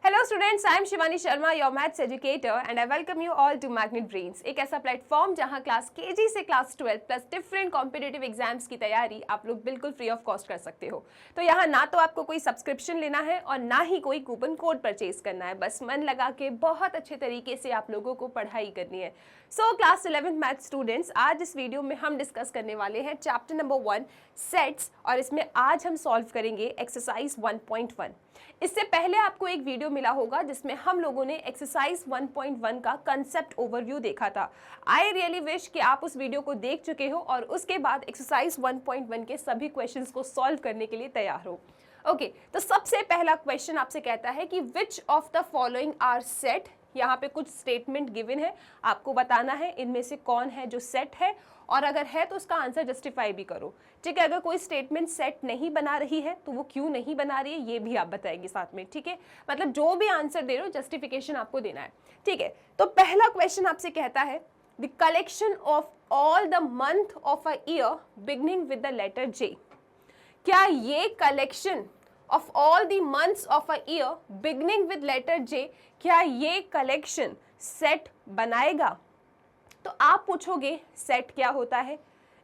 Hello students, I am Shivani Sharma, your maths educator and I welcome you all to Magnet Brains, एक ऐसा platform जहां class KG से class 12 plus different competitive exams की तैयारी आप लोग बिल्कुल फ्री ऑफ कॉस्ट कर सकते हो। तो यहाँ ना तो आपको कोई सब्सक्रिप्शन लेना है और ना ही कोई कूपन कोड परचेज करना है, बस मन लगा के बहुत अच्छे तरीके से आप लोगों को पढ़ाई करनी है। So class 11th math students, आज इस वीडियो में हम डिस्कस करने वाले हैं चैप्टर नंबर 1 सेट्स और इसमें आज हम सॉल्व करेंगे एक्सरसाइज 1.1। इससे पहले आपको एक वीडियो मिला होगा जिसमें हम लोगों ने एक्सरसाइज 1.1 का कंसेप्ट ओवरव्यू देखा था। आई रियली विश कि आप उस वीडियो को देख चुके हो और उसके बाद एक्सरसाइज 1.1 के सभी क्वेश्चंस को सॉल्व करने के लिए तैयार हो। ओके, तो सबसे पहला क्वेश्चन आपसे कहता है कि which of the following are set. यहाँ पे कुछ स्टेटमेंट गिवन है, आपको बताना है इनमें से कौन है जो सेट है और अगर है तो उसका आंसर जस्टिफाई भी करो। ठीक है, अगर कोई स्टेटमेंट सेट नहीं बना रही है तो वो क्यों नहीं बना रही है ये भी आप बताएंगे साथ में। ठीक है, मतलब जो भी आंसर दे रहे हो जस्टिफिकेशन आपको देना है। ठीक है, तो पहला क्वेश्चन आपसे कहता है the collection of all the month of a year beginning with the letter J. क्या ये collection of all the months of a year beginning with letter J, क्या ये कलेक्शन सेट बनाएगा? तो आप पूछोगे सेट क्या होता है?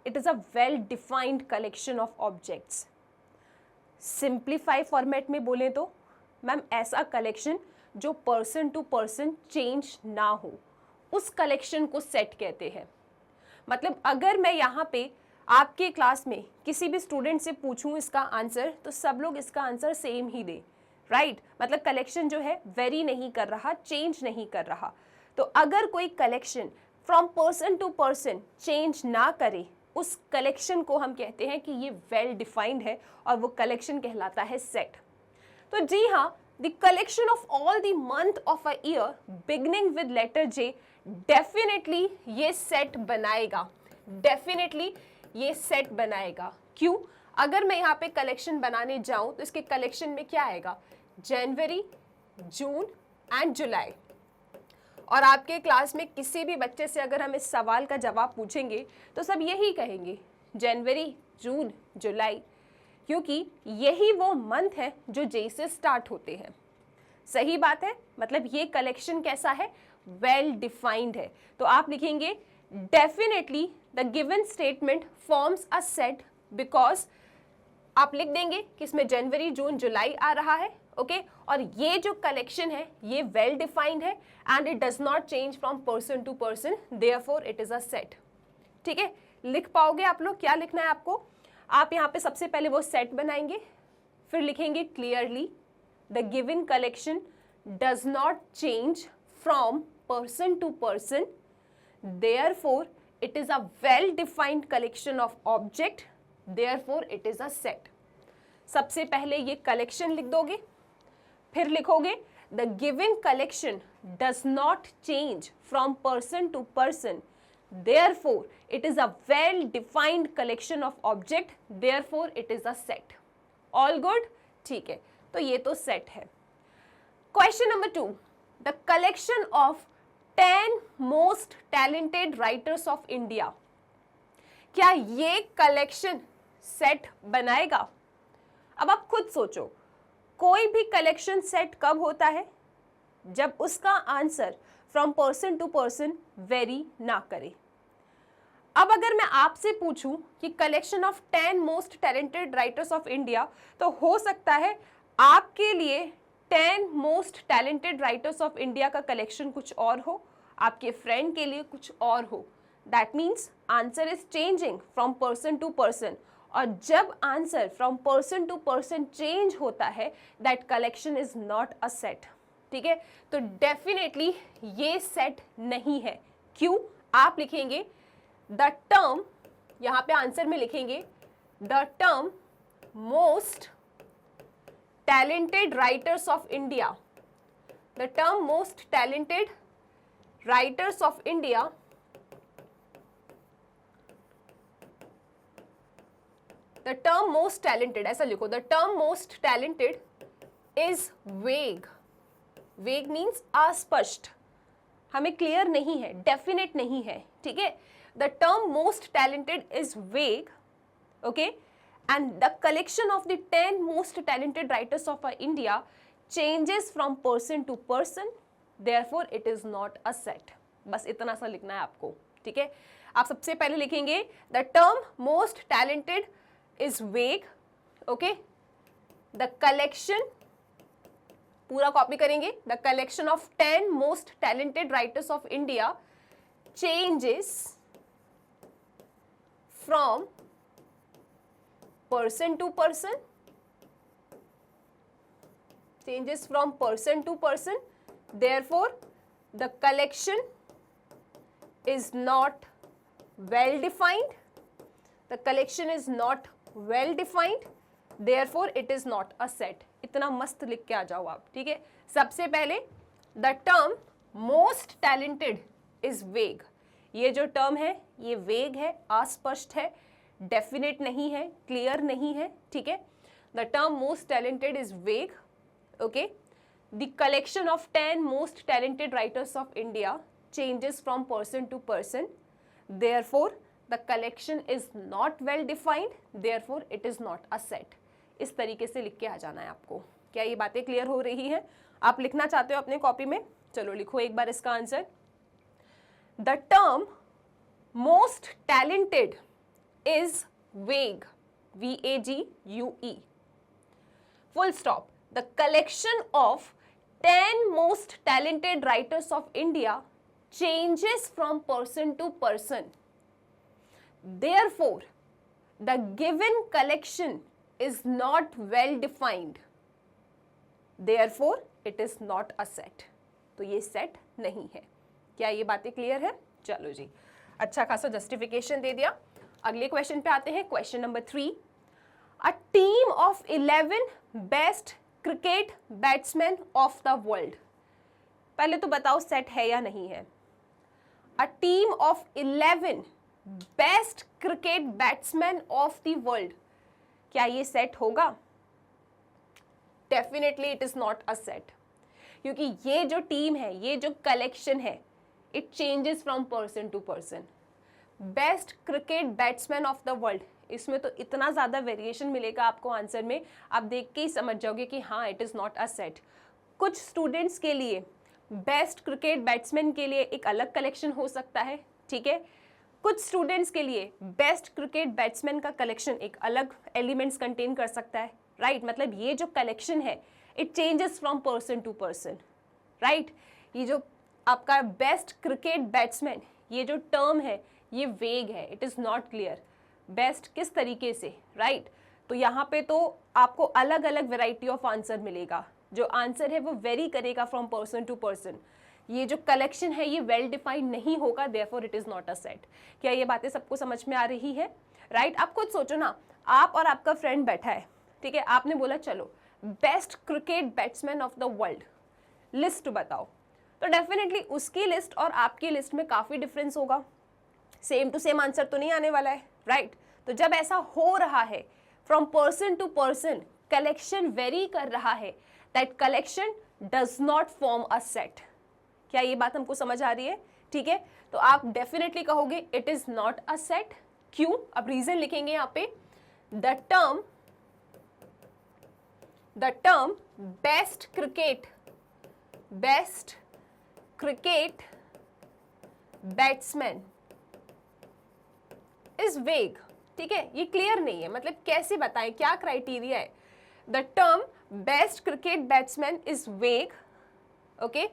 It is a well defined collection of objects. Simplify format में बोले तो मैम ऐसा कलेक्शन जो पर्सन टू पर्सन चेंज ना हो, उस कलेक्शन को सेट कहते हैं। मतलब अगर मैं यहाँ पे आपके क्लास में किसी भी स्टूडेंट से पूछूं इसका आंसर तो सब लोग इसका आंसर सेम ही दे, राइट? मतलब कलेक्शन जो है वेरी नहीं कर रहा, चेंज नहीं कर रहा। तो अगर कोई collection from person to person change ना करे, उस कलेक्शन को हम कहते हैं कि ये वेल डिफाइंड है और वो कलेक्शन कहलाता है सेट। तो जी हाँ, the collection of all the month of a year beginning with letter J, definitely ये सेट बनाएगा। डेफिनेटली ये सेट बनाएगा। क्यों? अगर मैं यहाँ पे कलेक्शन बनाने जाऊं तो इसके कलेक्शन में क्या आएगा? जनवरी, जून एंड जुलाई। और आपके क्लास में किसी भी बच्चे से अगर हम इस सवाल का जवाब पूछेंगे तो सब यही कहेंगे, जनवरी, जून, जुलाई, क्योंकि यही वो मंथ है जो जे से स्टार्ट होते हैं। सही बात है, मतलब ये कलेक्शन कैसा है? वेल डिफाइंड है। तो आप लिखेंगे definitely the given statement forms a set because आप लिख देंगे कि इसमें जनवरी, जून, जुलाई आ रहा है। ओके, और ये जो कलेक्शन है ये वेल डिफाइंड है and it does not change from person to person, therefore it is a set. ठीक है, लिख पाओगे आप लोग? क्या लिखना है आपको? आप यहाँ पे सबसे पहले वो सेट बनाएंगे, फिर लिखेंगे clearly the given collection does not change from person to person, therefore it is a well defined collection of object, therefore it is a set। सबसे पहले ये कलेक्शन लिख दोगे, फिर लिखोगे the given collection does not change from person to person, therefore it is a well defined collection of object, therefore it is a set। all good? ठीक है, तो ये तो सेट है। Question number 2, the collection of 10 most talented writers of India. क्या ये collection set बनाएगा? अब आप खुद सोचो, कोई भी कलेक्शन सेट कब होता है? जब उसका answer from person to person vary ना करे। अब अगर मैं आपसे पूछूं कि collection of 10 most talented writers of India, तो हो सकता है आपके लिए 10 most talented writers of India का कलेक्शन कुछ और हो, आपके फ्रेंड के लिए कुछ और हो। That means answer is changing from person to person, और जब answer from person to person change होता है that collection is not a set. ठीक है, तो डेफिनेटली ये सेट नहीं है। क्यों? आप लिखेंगे द टर्म, यहाँ पे आंसर में लिखेंगे the term most talented writers of India. The term most talented writers of India the term most talented, ऐसा लिखो, the term most talented is वेग। वेग मीन्स अस्पष्ट, हमें क्लियर नहीं है, डेफिनेट नहीं है। ठीक है, the term most talented is vague, okay, and the collection of the 10 most talented writers of India changes from person to person, therefore it is not a set. बस इतना सा लिखना है आपको, ठीक है। आप सबसे पहले लिखेंगे the term most talented is vague, okay, the collection, पूरा कॉपी करेंगे, the collection of 10 most talented writers of India changes from person to person, changes from person to person, therefore the collection is not well defined, the collection is not well defined, therefore it is not a set. इतना मस्त लिख के आ जाओ आप, ठीक है। सबसे पहले the term most talented is vague, ये जो टर्म है ये वेग है, अस्पष्ट है, डेफिनेट नहीं है, क्लियर नहीं है, ठीक है। The term most talented is vague, okay. The collection of 10 most talented writers of India changes from person to person, therefore the collection is not well defined, therefore it is not a set. इस तरीके से लिख के आ जाना है आपको। क्या ये बातें क्लियर हो रही हैं? आप लिखना चाहते हो अपने कॉपी में? चलो लिखो एक बार इसका answer. The term most talented is vague, V-A-G-U-E. Full stop. The collection of 10 most talented writers of India changes from person to person. Therefore, the given collection is not well defined. Therefore, it is not a set. तो ये set नहीं है। क्या ये बातें clear है? चलो जी, अच्छा खासा जस्टिफिकेशन दे दिया। अगले क्वेश्चन पे आते हैं, question number 3। A team of 11 best cricket batsman of the world, पहले तो बताओ सेट है या नहीं है। A team of 11 best cricket batsman of the world, क्या ये सेट होगा? Definitely it is not a set, क्योंकि ये जो टीम है, ये जो कलेक्शन है, it changes from person to person. Best cricket batsman of the world, इसमें तो इतना ज़्यादा वेरिएशन मिलेगा आपको आंसर में, आप देख के ही समझ जाओगे कि हाँ it is not a set. कुछ स्टूडेंट्स के लिए बेस्ट क्रिकेट बैट्समैन के लिए एक अलग कलेक्शन हो सकता है, ठीक है। कुछ स्टूडेंट्स के लिए बेस्ट क्रिकेट बैट्समैन का कलेक्शन एक अलग एलिमेंट्स कंटेन कर सकता है, राइट। मतलब ये जो कलेक्शन है it changes from person to person, right. ये जो आपका बेस्ट क्रिकेट बैट्समैन, ये जो टर्म है ये वेग है, it is not clear. Best किस तरीके से, राइट। तो यहाँ पे तो आपको अलग अलग वेराइटी ऑफ आंसर मिलेगा, जो आंसर है वो वेरी करेगा फ्रॉम पर्सन टू पर्सन। ये जो कलेक्शन है ये वेल डिफाइंड नहीं होगा, therefore it is not a set. क्या ये बातें सबको समझ में आ रही है, राइट। आप खुद सोचो ना, आप और आपका फ्रेंड बैठा है, ठीक है, आपने बोला चलो best cricket batsman of the world list बताओ, तो डेफिनेटली उसकी लिस्ट और आपकी लिस्ट में काफ़ी डिफरेंस होगा, सेम टू सेम आंसर तो नहीं आने वाला है, राइट। तो जब ऐसा हो रहा है from person to person, collection vary कर रहा है, that collection does not form a set. क्या ये बात हमको समझ आ रही है? ठीक है, तो आप डेफिनेटली कहोगे it is not a set. क्यों? अब रीजन लिखेंगे यहाँ पे, the term best cricket batsman is वेग, ठीक है, ये क्लियर नहीं है, मतलब कैसे बताएं, क्या क्राइटेरिया है। The term best cricket batsman is vague, okay.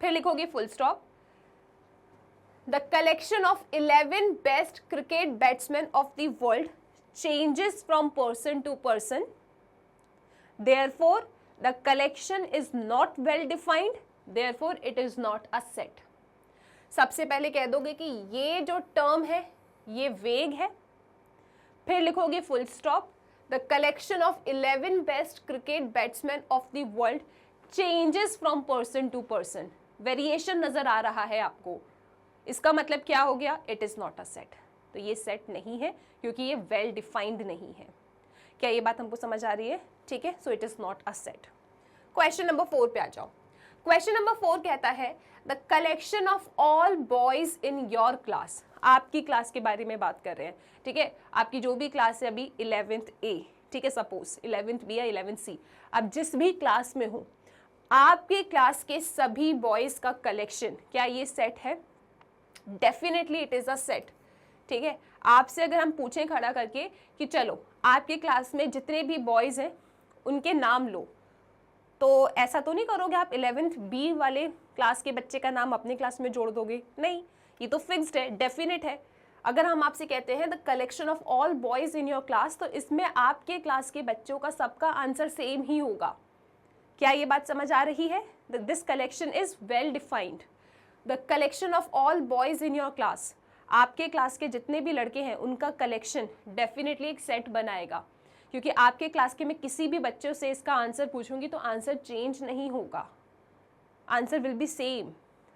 फिर लिखोगे full stop, the collection of 11 best cricket batsman of the world changes from person to person, therefore the collection is not well defined, therefore it is not a set. सबसे पहले कह दोगे कि ये जो term है ये वेग है, फिर लिखोगे full stop, the collection of 11 best cricket batsman of the world changes from person to person. Variation नजर आ रहा है आपको, इसका मतलब क्या हो गया, it is not a set. तो ये सेट नहीं है क्योंकि ये वेल डिफाइंड नहीं है। क्या ये बात हमको समझ आ रही है? ठीक है, so it is not a set. Question number 4 पे आ जाओ। क्वेश्चन नंबर 4 कहता है, the collection of all boys in your class, आपकी क्लास के बारे में बात कर रहे हैं, ठीक है। आपकी जो भी क्लास है अभी 11th A, ठीक है, सपोज 11th B या 11th C, आप जिस भी क्लास में हो, आपके क्लास के सभी बॉयज का कलेक्शन, क्या ये सेट है? Definitely it is a set. ठीक है, आपसे अगर हम पूछें खड़ा करके कि चलो आपके क्लास में जितने भी बॉयज हैं उनके नाम लो, तो ऐसा तो नहीं करोगे आप 11th B वाले क्लास के बच्चे का नाम अपने क्लास में जोड़ दोगे? नहीं, ये तो फिक्स्ड है, डेफिनेट है। अगर हम आपसे कहते हैं the collection of all boys in your class, तो इसमें आपके क्लास के बच्चों का सबका आंसर सेम ही होगा। क्या ये बात समझ आ रही है? This collection is well defined. The collection of all boys in your class, आपके क्लास के जितने भी लड़के हैं उनका कलेक्शन डेफिनेटली एक सेट बनाएगा, क्योंकि आपके क्लास के मैं किसी भी बच्चों से इसका आंसर पूछूंगी तो आंसर चेंज नहीं होगा, answer will be same,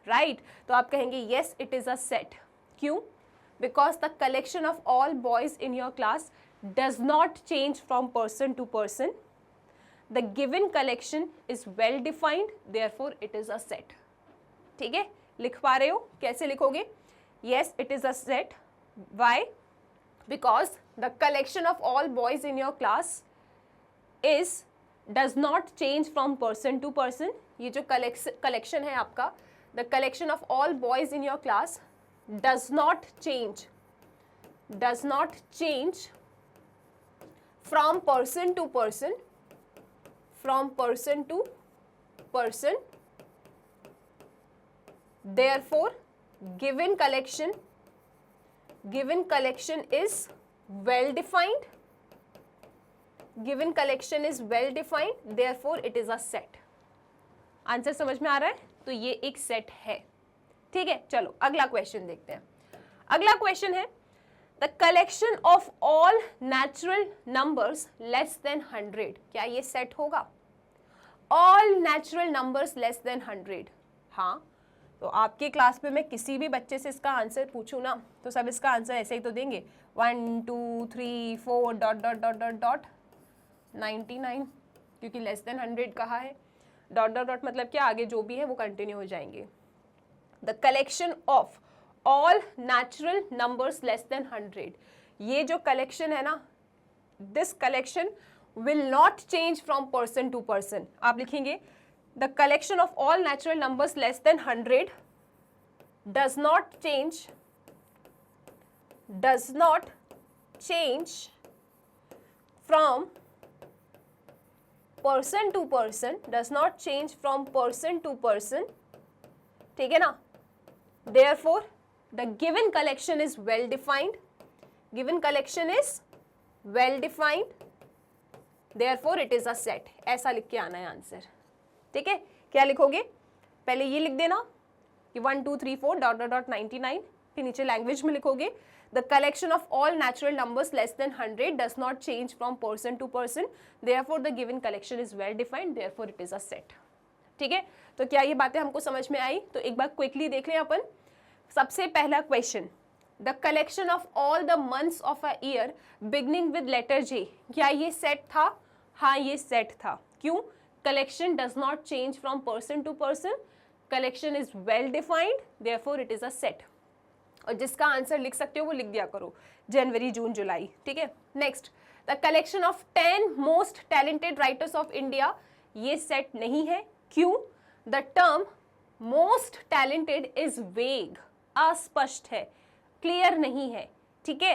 right? तो आप कहेंगे yes it is a set. क्यों? Because the collection of all boys in your class does not change from person to person, the given collection is well defined, therefore it is a set. ठीक है, लिख पा रहे हो? कैसे लिखोगे? Yes it is a set. Why? because the collection of all boys in your class is does not change from person to person। ये जो collection है आपका, the collection of all boys in your class does not change from person to person, therefore given collection is well defined, therefore it is a set। Answer समझ में आ रहा है? तो ये एक सेट है। ठीक है, चलो अगला क्वेश्चन देखते हैं। अगला क्वेश्चन है the collection of all natural numbers less than 100, क्या ये सेट होगा? All natural numbers less than 100, हाँ। तो आपके क्लास में मैं किसी भी बच्चे से इसका आंसर पूछूं ना, तो सब इसका आंसर ऐसे ही तो देंगे, 1 2 3 4 dot dot dot dot dot 99, क्योंकि लेस देन 100 कहा है। डॉट डॉट डॉट मतलब क्या, आगे जो भी है वो कंटिन्यू हो जाएंगे। The collection of all natural numbers less than 100, ये जो कलेक्शन है ना, this collection will not change from person to person. आप लिखेंगे the collection of all natural numbers less than 100 does not change from person to person, ठीक है ना? therefore the given collection is well defined, therefore it is a set। ऐसा लिख के आना है आंसर। ठीक है, क्या लिखोगे? पहले ये लिख देना कि 1 2 3 4 डॉट डॉट डॉट 99, फिर नीचे लैंग्वेज में लिखोगे the collection of all natural numbers less than 100 does not change from person to person, therefore the given collection is well defined, therefore it is a set. ठीक है, तो क्या ये बातें हमको समझ में आई? तो एक बार क्विकली देख लें अपन। सबसे पहला question, the collection of all the months of a year beginning with letter J, क्या ये सेट था? हाँ, ये सेट था। क्यों? collection does not change from person to person, collection is well defined, therefore it is a set। और जिसका answer लिख सकते हो वो लिख दिया करो, जनवरी जून जुलाई। ठीक है, next, the collection of 10 most talented writers of India, ये सेट नहीं है। क्यों? The term most talented is वेग, अस्पष्ट है, क्लियर नहीं है। ठीक है,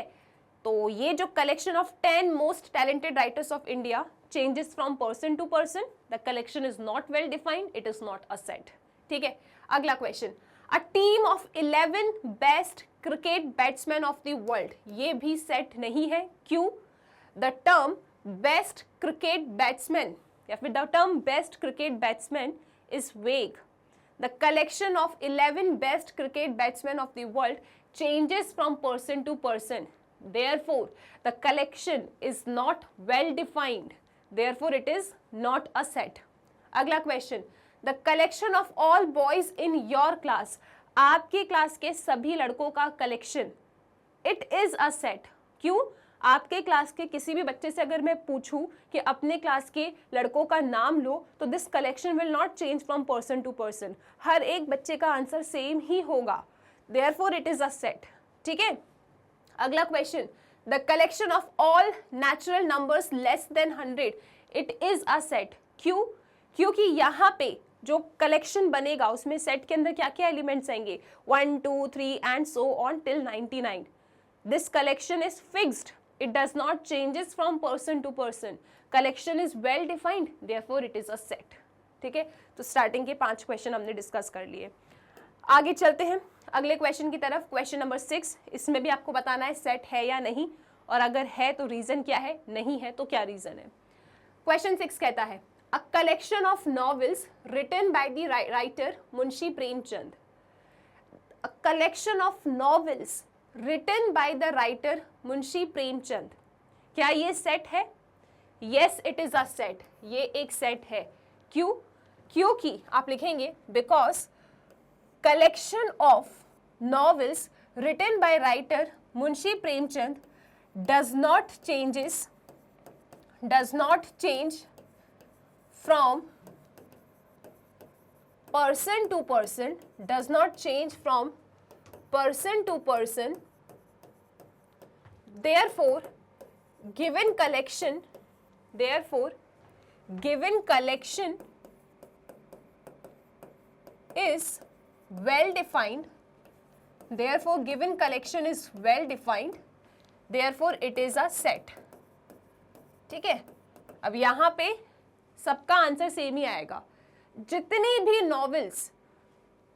तो ये जो collection of 10 most talented writers of India changes from person to person, the collection is not well defined, it is not a set। ठीक है, अगला question, a team of 11 best cricket batsmen of the world, ये भी set नहीं है। क्यों? the term best cricket batsman या फिर the term best cricket batsman is vague, the collection of 11 best cricket batsmen of the world changes from person to person, therefore the collection is not well defined, therefore it is not a set। अगला question, the collection of all boys in your class, आपके class के सभी लड़कों का collection, it is a set। क्यों? आपके class के किसी भी बच्चे से अगर मैं पूछूं कि अपने क्लास के लड़कों का नाम लो, तो this collection will not change from person to person, हर एक बच्चे का आंसर सेम ही होगा, therefore it is a set। ठीक है, अगला question, the collection of all natural numbers less than 100, it is a set। क्यों? क्योंकि यहाँ पे जो कलेक्शन बनेगा उसमें सेट के अंदर क्या क्या एलिमेंट्स आएंगे, 1 2 3 and so on till 99. This collection is fixed, it does not changes from person to person. Collection is well defined, therefore it is a set. ठीक है, तो स्टार्टिंग के 5 क्वेश्चन हमने डिस्कस कर लिए. आगे चलते हैं अगले क्वेश्चन की तरफ. क्वेश्चन नंबर 6, इसमें भी आपको बताना है सेट है या नहीं, और अगर है तो रीजन क्या है, नहीं है तो क्या रीजन है. क्वेश्चन 6 कहता है a collection of novels written by the writer Munshi Premchand. A collection of novels written by the writer Munshi Premchand, क्या ये सेट है? Yes it is a set, ये एक सेट है. क्यों? क्योंकि आप लिखेंगे because collection of novels written by writer Munshi Premchand does not change from person to person, does not change from person to person. Therefore given collection is well defined, therefore given collection is well defined, therefore it is a set. ठीक है, अब यहाँ पे सबका answer same ही आएगा. जितनी भी नॉवेल्स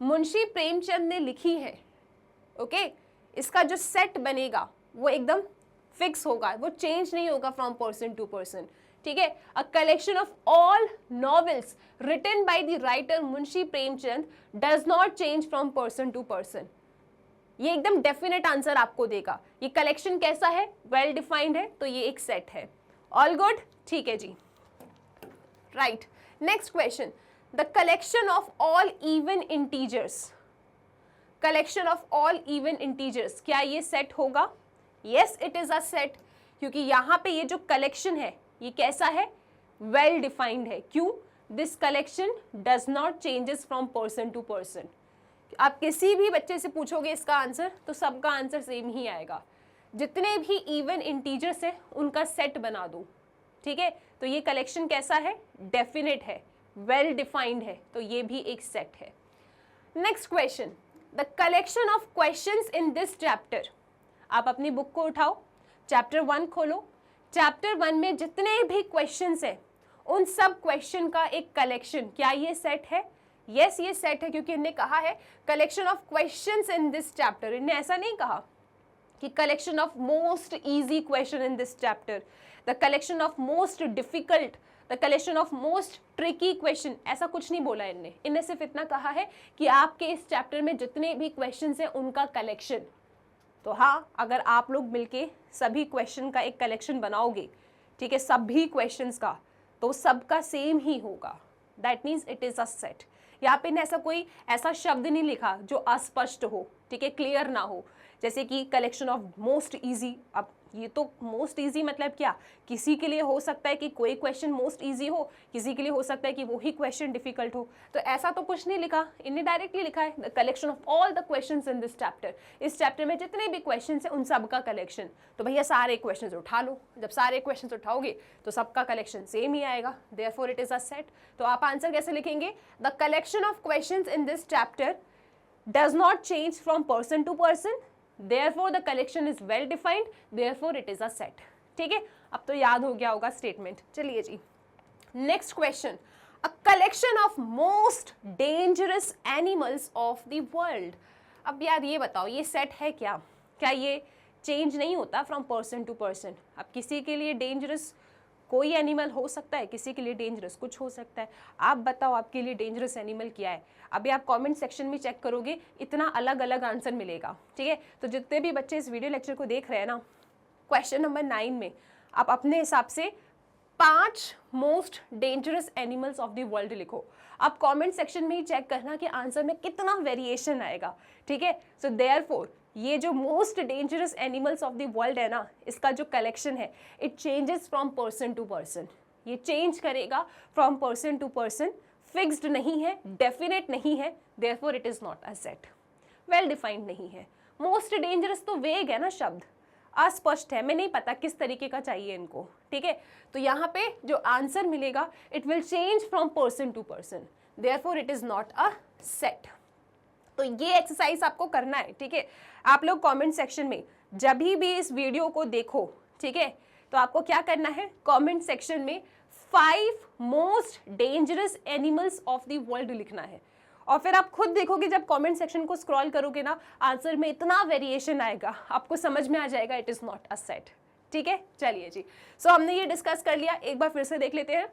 मुंशी प्रेमचंद ने लिखी है, ओके, इसका जो सेट बनेगा वो एकदम फिक्स होगा, वो चेंज नहीं होगा फ्रॉम पर्सन टू पर्सन. ठीक है, a collection of all novels written by the writer Munshi Premchand does not change from person to person. ये एकदम डेफिनेट आंसर आपको देगा. ये कलेक्शन कैसा है? वेल डिफाइंड है, तो ये एक सेट है. ऑल गुड, ठीक है जी. Right, next question. The collection of all even integers, collection of all even integers, क्या ये सेट होगा? Yes it is a set, क्योंकि यहाँ पे ये जो कलेक्शन है ये कैसा है? वेल डिफाइंड है. क्यों? This collection does not changes from person to person. आप किसी भी बच्चे से पूछोगे इसका आंसर तो सबका आंसर सेम ही आएगा. जितने भी इवन इंटीजर्स है उनका सेट बना दो. ठीक है, तो ये कलेक्शन कैसा है? डेफिनेट है, वेल डिफाइंड है, तो ये भी एक सेट है. Next question. The collection of questions in this chapter. आप अपनी बुक को उठाओ, चैप्टर 1 खोलो. चैप्टर 1 में जितने भी क्वेश्चंस हैं उन सब क्वेश्चन का एक कलेक्शन, क्या ये सेट है? यस ये सेट है, क्योंकि इन्हें कहा है collection of questions in this chapter. इन्हें ऐसा नहीं कहा कि collection of most easy question in this chapter, the collection of most difficult, the collection of most tricky question, ऐसा कुछ नहीं बोला इनने. इन्हें सिर्फ इतना कहा है कि आपके इस चैप्टर में जितने भी क्वेश्चंस हैं उनका कलेक्शन. तो हाँ, अगर आप लोग मिलके सभी क्वेश्चन का एक कलेक्शन बनाओगे, ठीक है, सभी क्वेश्चंस का, तो सबका सेम ही होगा. That means it is a set. यहाँ पे ऐसा कोई ऐसा शब्द नहीं लिखा जो अस्पष्ट हो, ठीक है, क्लियर ना हो. जैसे कि कलेक्शन ऑफ मोस्ट इजी. अब ये तो मोस्ट इजी मतलब क्या? किसी के लिए हो सकता है कि कोई क्वेश्चन मोस्ट इजी हो, किसी के लिए हो सकता है कि वही क्वेश्चन डिफिकल्ट हो. तो ऐसा तो कुछ नहीं लिखा, इन्हें डायरेक्टली लिखा है the collection of all the questions in this chapter. इस चैप्टर में जितने भी क्वेश्चन हैं उन सब का कलेक्शन. तो भैया सारे क्वेश्चन उठा लो. जब सारे क्वेश्चन उठाओगे तो सबका कलेक्शन सेम ही आएगा. Therefore it is a set. तो आप आंसर कैसे लिखेंगे? The collection of questions in this chapter does not change from person to person, therefore the collection is well defined, therefore it is a set. ठीक है, अब तो याद हो गया होगा स्टेटमेंट. चलिए जी, next question. A collection of most dangerous animals of the world. अब यार ये बताओ, ये सेट है क्या? क्या ये चेंज नहीं होता फ्रॉम पर्सन टू पर्सन? अब किसी के लिए डेंजरस कोई एनिमल हो सकता है, किसी के लिए डेंजरस कुछ हो सकता है. आप बताओ आपके लिए डेंजरस एनिमल क्या है? अभी आप कमेंट सेक्शन में चेक करोगे, इतना अलग अलग आंसर मिलेगा. ठीक है, तो जितने भी बच्चे इस वीडियो लेक्चर को देख रहे हैं ना, क्वेश्चन नंबर 9 में आप अपने हिसाब से 5 most dangerous animals of the world लिखो. आप कमेंट सेक्शन में ही चेक करना कि आंसर में कितना वेरिएशन आएगा. ठीक है, सो देयरफॉर ये जो most dangerous animals of the world है ना, इसका जो कलेक्शन है it changes from person to person. ये चेंज करेगा from person to person, fixed नहीं है, डेफिनेट नहीं है, therefore it is not a set. Well defined नहीं है. मोस्ट डेंजरस तो वेग है ना शब्द, अस्पष्ट है, मैं नहीं पता किस तरीके का चाहिए इनको. ठीक है, तो यहाँ पे जो आंसर मिलेगा it will change from person to person. Therefore it is not a set. तो ये एक्सरसाइज आपको करना है, ठीक है। आप लोग कमेंट सेक्शन में जब भी इस वीडियो को देखो, ठीक है, तो आपको क्या करना है, कमेंट सेक्शन में 5 most dangerous animals of the world लिखना है। और फिर आप खुद देखोगे जब कमेंट सेक्शन को स्क्रॉल करोगे ना, आंसर में इतना वेरिएशन आएगा, आपको समझ में आ जाएगा it is not a set, ठीक है। चलिए जी, सो हमने ये डिस्कस कर लिया, एक बार फिर से देख लेते हैं।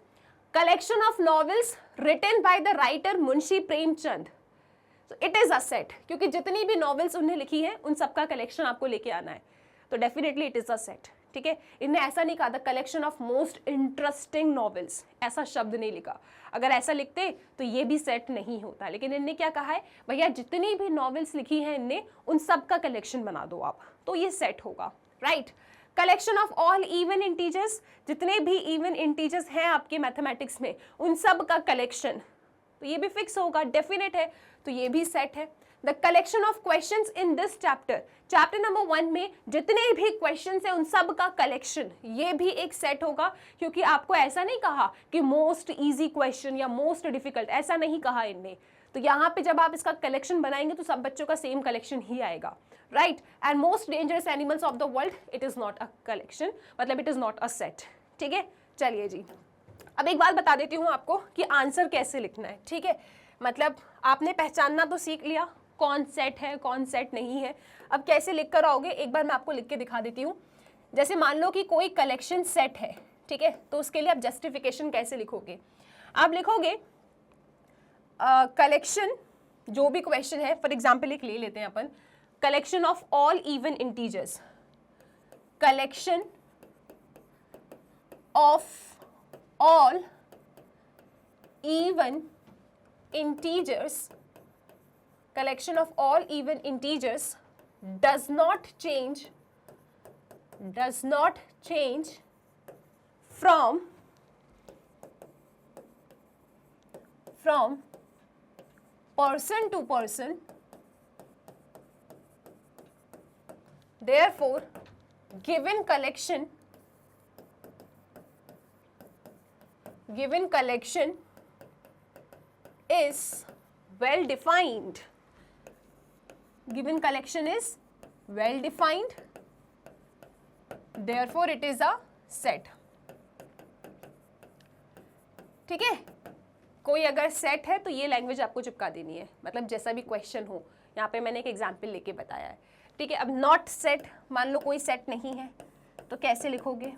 Collection of novels written by the writer Munshi Premchand, it is a set, क्योंकि जितनी भी नॉवेल्स उन्हें लिखी है उन सबका कलेक्शन आपको लेके आना है, तो definitely it is a set, ठीक है। इन्हें ऐसा नहीं कहा था collection of most interesting novels, ऐसा शब्द नहीं लिखा। अगर ऐसा लिखते तो ये भी सेट नहीं होता, लेकिन इनने क्या कहा है, भैया जितनी भी नॉवेल्स लिखी है इनने उन सब का कलेक्शन बना दो आप, तो ये सेट होगा, right. Collection of all even integers, जितने भी इवन इंटीजर्स हैं आपके मैथमेटिक्स में उन सब का कलेक्शन, तो ये भी फिक्स होगा, डेफिनेट है, तो ये भी सेट है। The collection of questions in this chapter, chapter number 1 में जितने भी क्वेश्चंस हैं उन सब का कलेक्शन, ये भी एक सेट होगा, क्योंकि आपको ऐसा नहीं कहा कि मोस्ट इजी क्वेश्चन या मोस्ट डिफिकल्ट, ऐसा नहीं कहा इनने। तो यहाँ पे जब आप इसका कलेक्शन बनाएंगे तो सब बच्चों का सेम कलेक्शन ही आएगा, right. And most dangerous animals of the world, it is not a collection, मतलब it is not a set, ठीक है। चलिए जी, अब एक बात बता देती हूँ आपको कि आंसर कैसे लिखना है, ठीक है। मतलब आपने पहचानना तो सीख लिया कौन सेट है कौन सेट नहीं है, अब कैसे लिख कर आओगे एक बार मैं आपको लिख के दिखा देती हूँ। जैसे मान लो कि कोई कलेक्शन सेट है, ठीक है, तो उसके लिए आप जस्टिफिकेशन कैसे लिखोगे, आप लिखोगे कलेक्शन, जो भी क्वेश्चन है, फॉर एग्जाम्पल एक ले लेते हैं अपन, collection of all even integers, collection of all even integers, collection of all even integers does not change from person to person, therefore given collection is well defined, given collection is well defined, therefore it is a set, ठीक है। कोई अगर set है तो ये language आपको चिपका देनी है, मतलब जैसा भी क्वेश्चन हो, यहाँ पे मैंने एक एग्जाम्पल लेके बताया है, ठीक है। अब नॉट सेट, मान लो कोई सेट नहीं है तो कैसे लिखोगे,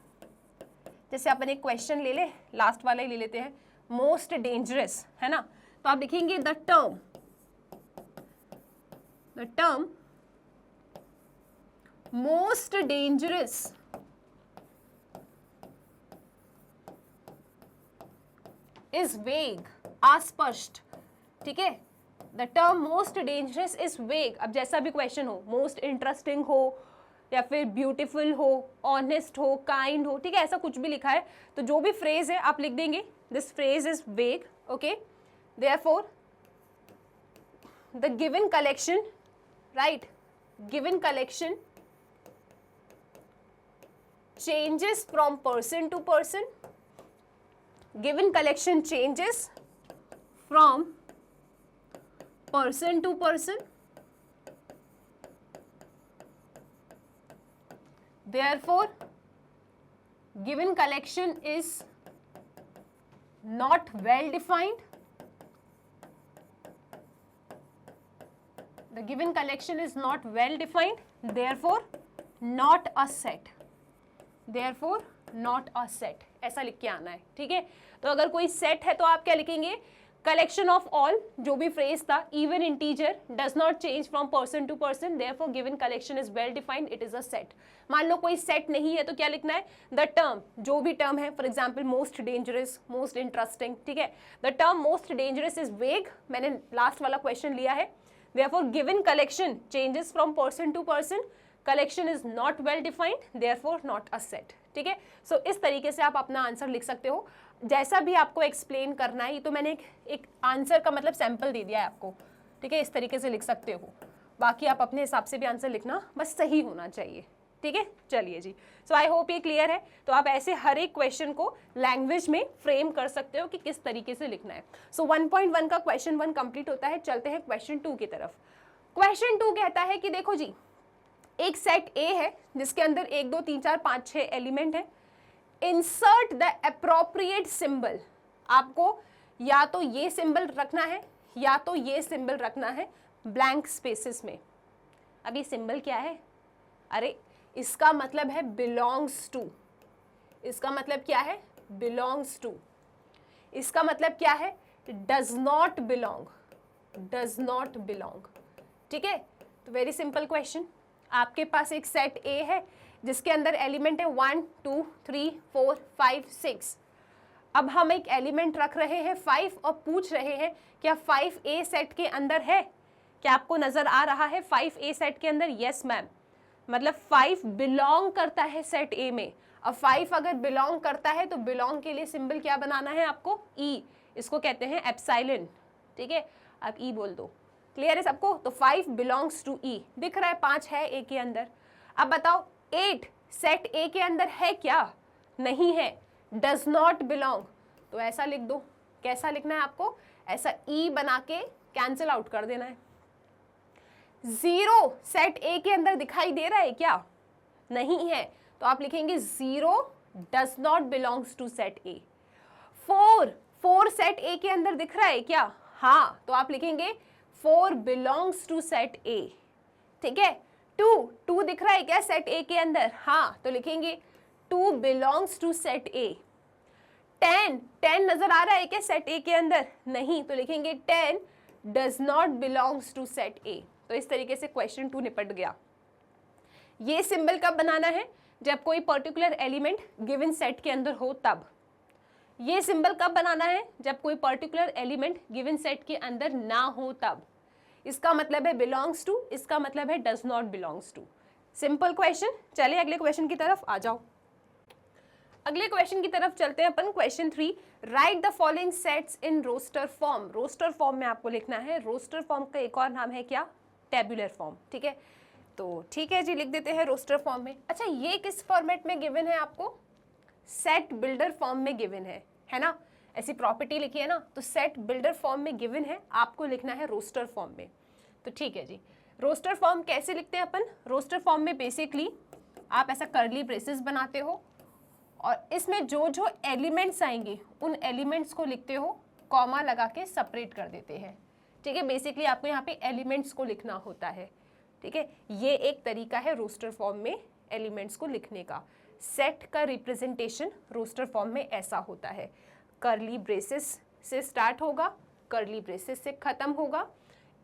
जैसे अपन एक क्वेश्चन ले ले, लास्ट वाला ही ले लेते हैं, मोस्ट डेंजरस, है ना, तो आप लिखेंगे the term most dangerous is वेग, अस्पष्ट, ठीक है। The term most dangerous is वेग, अब जैसा भी क्वेश्चन हो, मोस्ट इंटरेस्टिंग हो या फिर ब्यूटीफुल हो, ऑनेस्ट हो, काइंड हो, ठीक है, ऐसा कुछ भी लिखा है तो जो भी फ्रेज है आप लिख देंगे this phrase is vague, okay. Therefore, the given collection, right, given collection changes from person to person, given collection changes from person to person, therefore given collection is not well defined, the given collection is not well defined, therefore not a set, therefore not a set, ऐसा लिख के आना है, ठीक है। तो अगर कोई सेट है तो आप क्या लिखेंगे, कलेक्शन ऑफ ऑल, जो भी फ्रेज था, even integer does not change from person to person, therefore given collection is well defined, it is a set. मान लो कोई सेट नहीं है तो क्या लिखना है, द टर्म, जो भी टर्म है, for example most dangerous, most interesting, ठीक है, the term most dangerous is वेग, मैंने लास्ट वाला क्वेश्चन लिया है, therefore given collection changes from person to person, collection is not well defined, therefore not a set, ठीक है। सो इस तरीके से आप अपना आंसर लिख सकते हो, जैसा भी आपको एक्सप्लेन करना है। ये तो मैंने एक आंसर का मतलब सैंपल दे दिया है आपको, ठीक है, इस तरीके से लिख सकते हो, बाकी आप अपने हिसाब से भी आंसर लिखना, बस सही होना चाहिए, ठीक है, चलिए जी। सो आई होप ये क्लियर है। तो आप ऐसे हर एक क्वेश्चन को लैंग्वेज में फ्रेम कर सकते हो कि किस तरीके से लिखना है। सो 1.1 का क्वेश्चन 1 कंप्लीट होता है। चलते हैं क्वेश्चन 2 की तरफ। क्वेश्चन 2 कहता है कि देखो जी, एक सेट ए है जिसके अंदर 1 2 3 4 5 6 एलिमेंट है। Insert the appropriate symbol. आपको या तो ये सिंबल रखना है या तो ये सिंबल रखना है ब्लैंक स्पेसेस में। अब ये सिंबल क्या है? अरे इसका मतलब है बिलोंग्स टू। इसका मतलब क्या है? Belongs to. इसका मतलब क्या है? Does not belong. Does not belong. ठीक है, तो वेरी सिंपल क्वेश्चन। आपके पास एक सेट ए है जिसके अंदर एलिमेंट है 1 2 3 4 5 6। अब हम एक एलिमेंट रख रहे हैं 5 और पूछ रहे हैं क्या 5 ए सेट के अंदर है? क्या आपको नजर आ रहा है 5 ए सेट के अंदर? यस मैम, मतलब 5 बिलोंग करता है सेट ए में। अब 5 अगर बिलोंग करता है तो बिलोंग के लिए सिंबल क्या बनाना है आपको? ई। इसको कहते हैं एप्सिलॉन। ठीक है, आप ई बोल दो। क्लियर है सबको? तो 5 बिलोंग्स टू ई। दिख रहा है 5 है ए के अंदर। अब बताओ 8 सेट ए के अंदर है क्या? नहीं है, डज नॉट बिलोंग। तो ऐसा लिख दो। कैसा लिखना है आपको? ऐसा ई बना के कैंसिल आउट कर देना है। 0 सेट ए के अंदर दिखाई दे रहा है क्या? नहीं है, तो आप लिखेंगे 0 does not belongs to set A. 4 set A के अंदर दिख रहा है क्या? हाँ, तो आप लिखेंगे 4 बिलोंग्स टू सेट ए। ठीक है, 2 दिख रहा है क्या सेट ए के अंदर? हाँ, तो लिखेंगे 2 बिलोंग्स टू सेट ए। 10 नजर आ रहा है क्या सेट ए के अंदर? नहीं, तो लिखेंगे 10 does not belongs to set A. तो इस तरीके से क्वेश्चन 2 निपट गया। ये सिंबल कब बनाना है? जब कोई पर्टिकुलर एलिमेंट गिवन सेट के अंदर हो तब। ये सिंबल कब बनाना है? जब कोई पर्टिकुलर एलिमेंट गिवन सेट के अंदर ना हो तब। इसका मतलब है बिलोंग्स टू, इसका मतलब है does not belongs to. Simple question. चलिए अगले क्वेश्चन की तरफ आ जाओ। अगले क्वेश्चन की तरफ चलते हैं अपन। Question 3, right the following sets in roster form. Roster form में आपको लिखना है। रोस्टर फॉर्म का एक और नाम है क्या? Tabular form. ठीक है, तो ठीक है जी, लिख देते हैं रोस्टर फॉर्म में। अच्छा, ये किस फॉर्मेट में गिवन है आपको? सेट बिल्डर फॉर्म में गिवन है ना? ऐसी प्रॉपर्टी लिखी है ना, तो सेट बिल्डर फॉर्म में गिवन है, आपको लिखना है रोस्टर फॉर्म में। तो ठीक है जी, रोस्टर फॉर्म कैसे लिखते हैं अपन? रोस्टर फॉर्म में बेसिकली आप ऐसा कर्ली ब्रेसेस बनाते हो और इसमें जो जो एलिमेंट्स आएंगे उन एलिमेंट्स को लिखते हो, कॉमा लगा के सेपरेट कर देते हैं। ठीक है, बेसिकली आपको यहाँ पे एलिमेंट्स को लिखना होता है। ठीक है, ये एक तरीका है रोस्टर फॉर्म में एलिमेंट्स को लिखने का। सेट का रिप्रेजेंटेशन रोस्टर फॉर्म में ऐसा होता है, कर्ली ब्रेसेस से स्टार्ट होगा, कर्ली ब्रेसेस से खत्म होगा,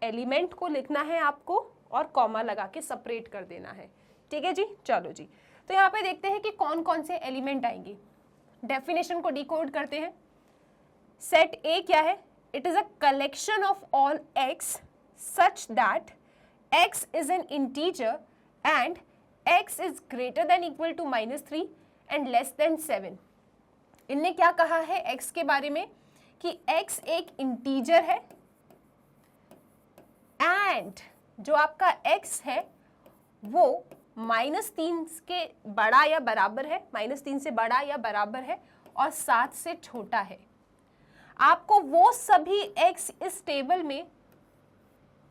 एलिमेंट को लिखना है आपको और कॉमा लगा के सेपरेट कर देना है। ठीक है जी, चलो जी। तो यहाँ पे देखते हैं कि कौन कौन से एलिमेंट आएंगे। डेफिनेशन को डिकोड करते हैं। सेट ए क्या है? It is a collection of all X such that x is an integer and x is greater than equal to -3 and less than 7। इनने क्या कहा है x के बारे में कि x एक इंटीजर है and जो आपका x है वो -3 के बड़ा या बराबर है, -3 से बड़ा या बराबर है और 7 से छोटा है। आपको वो सभी x इस टेबल में,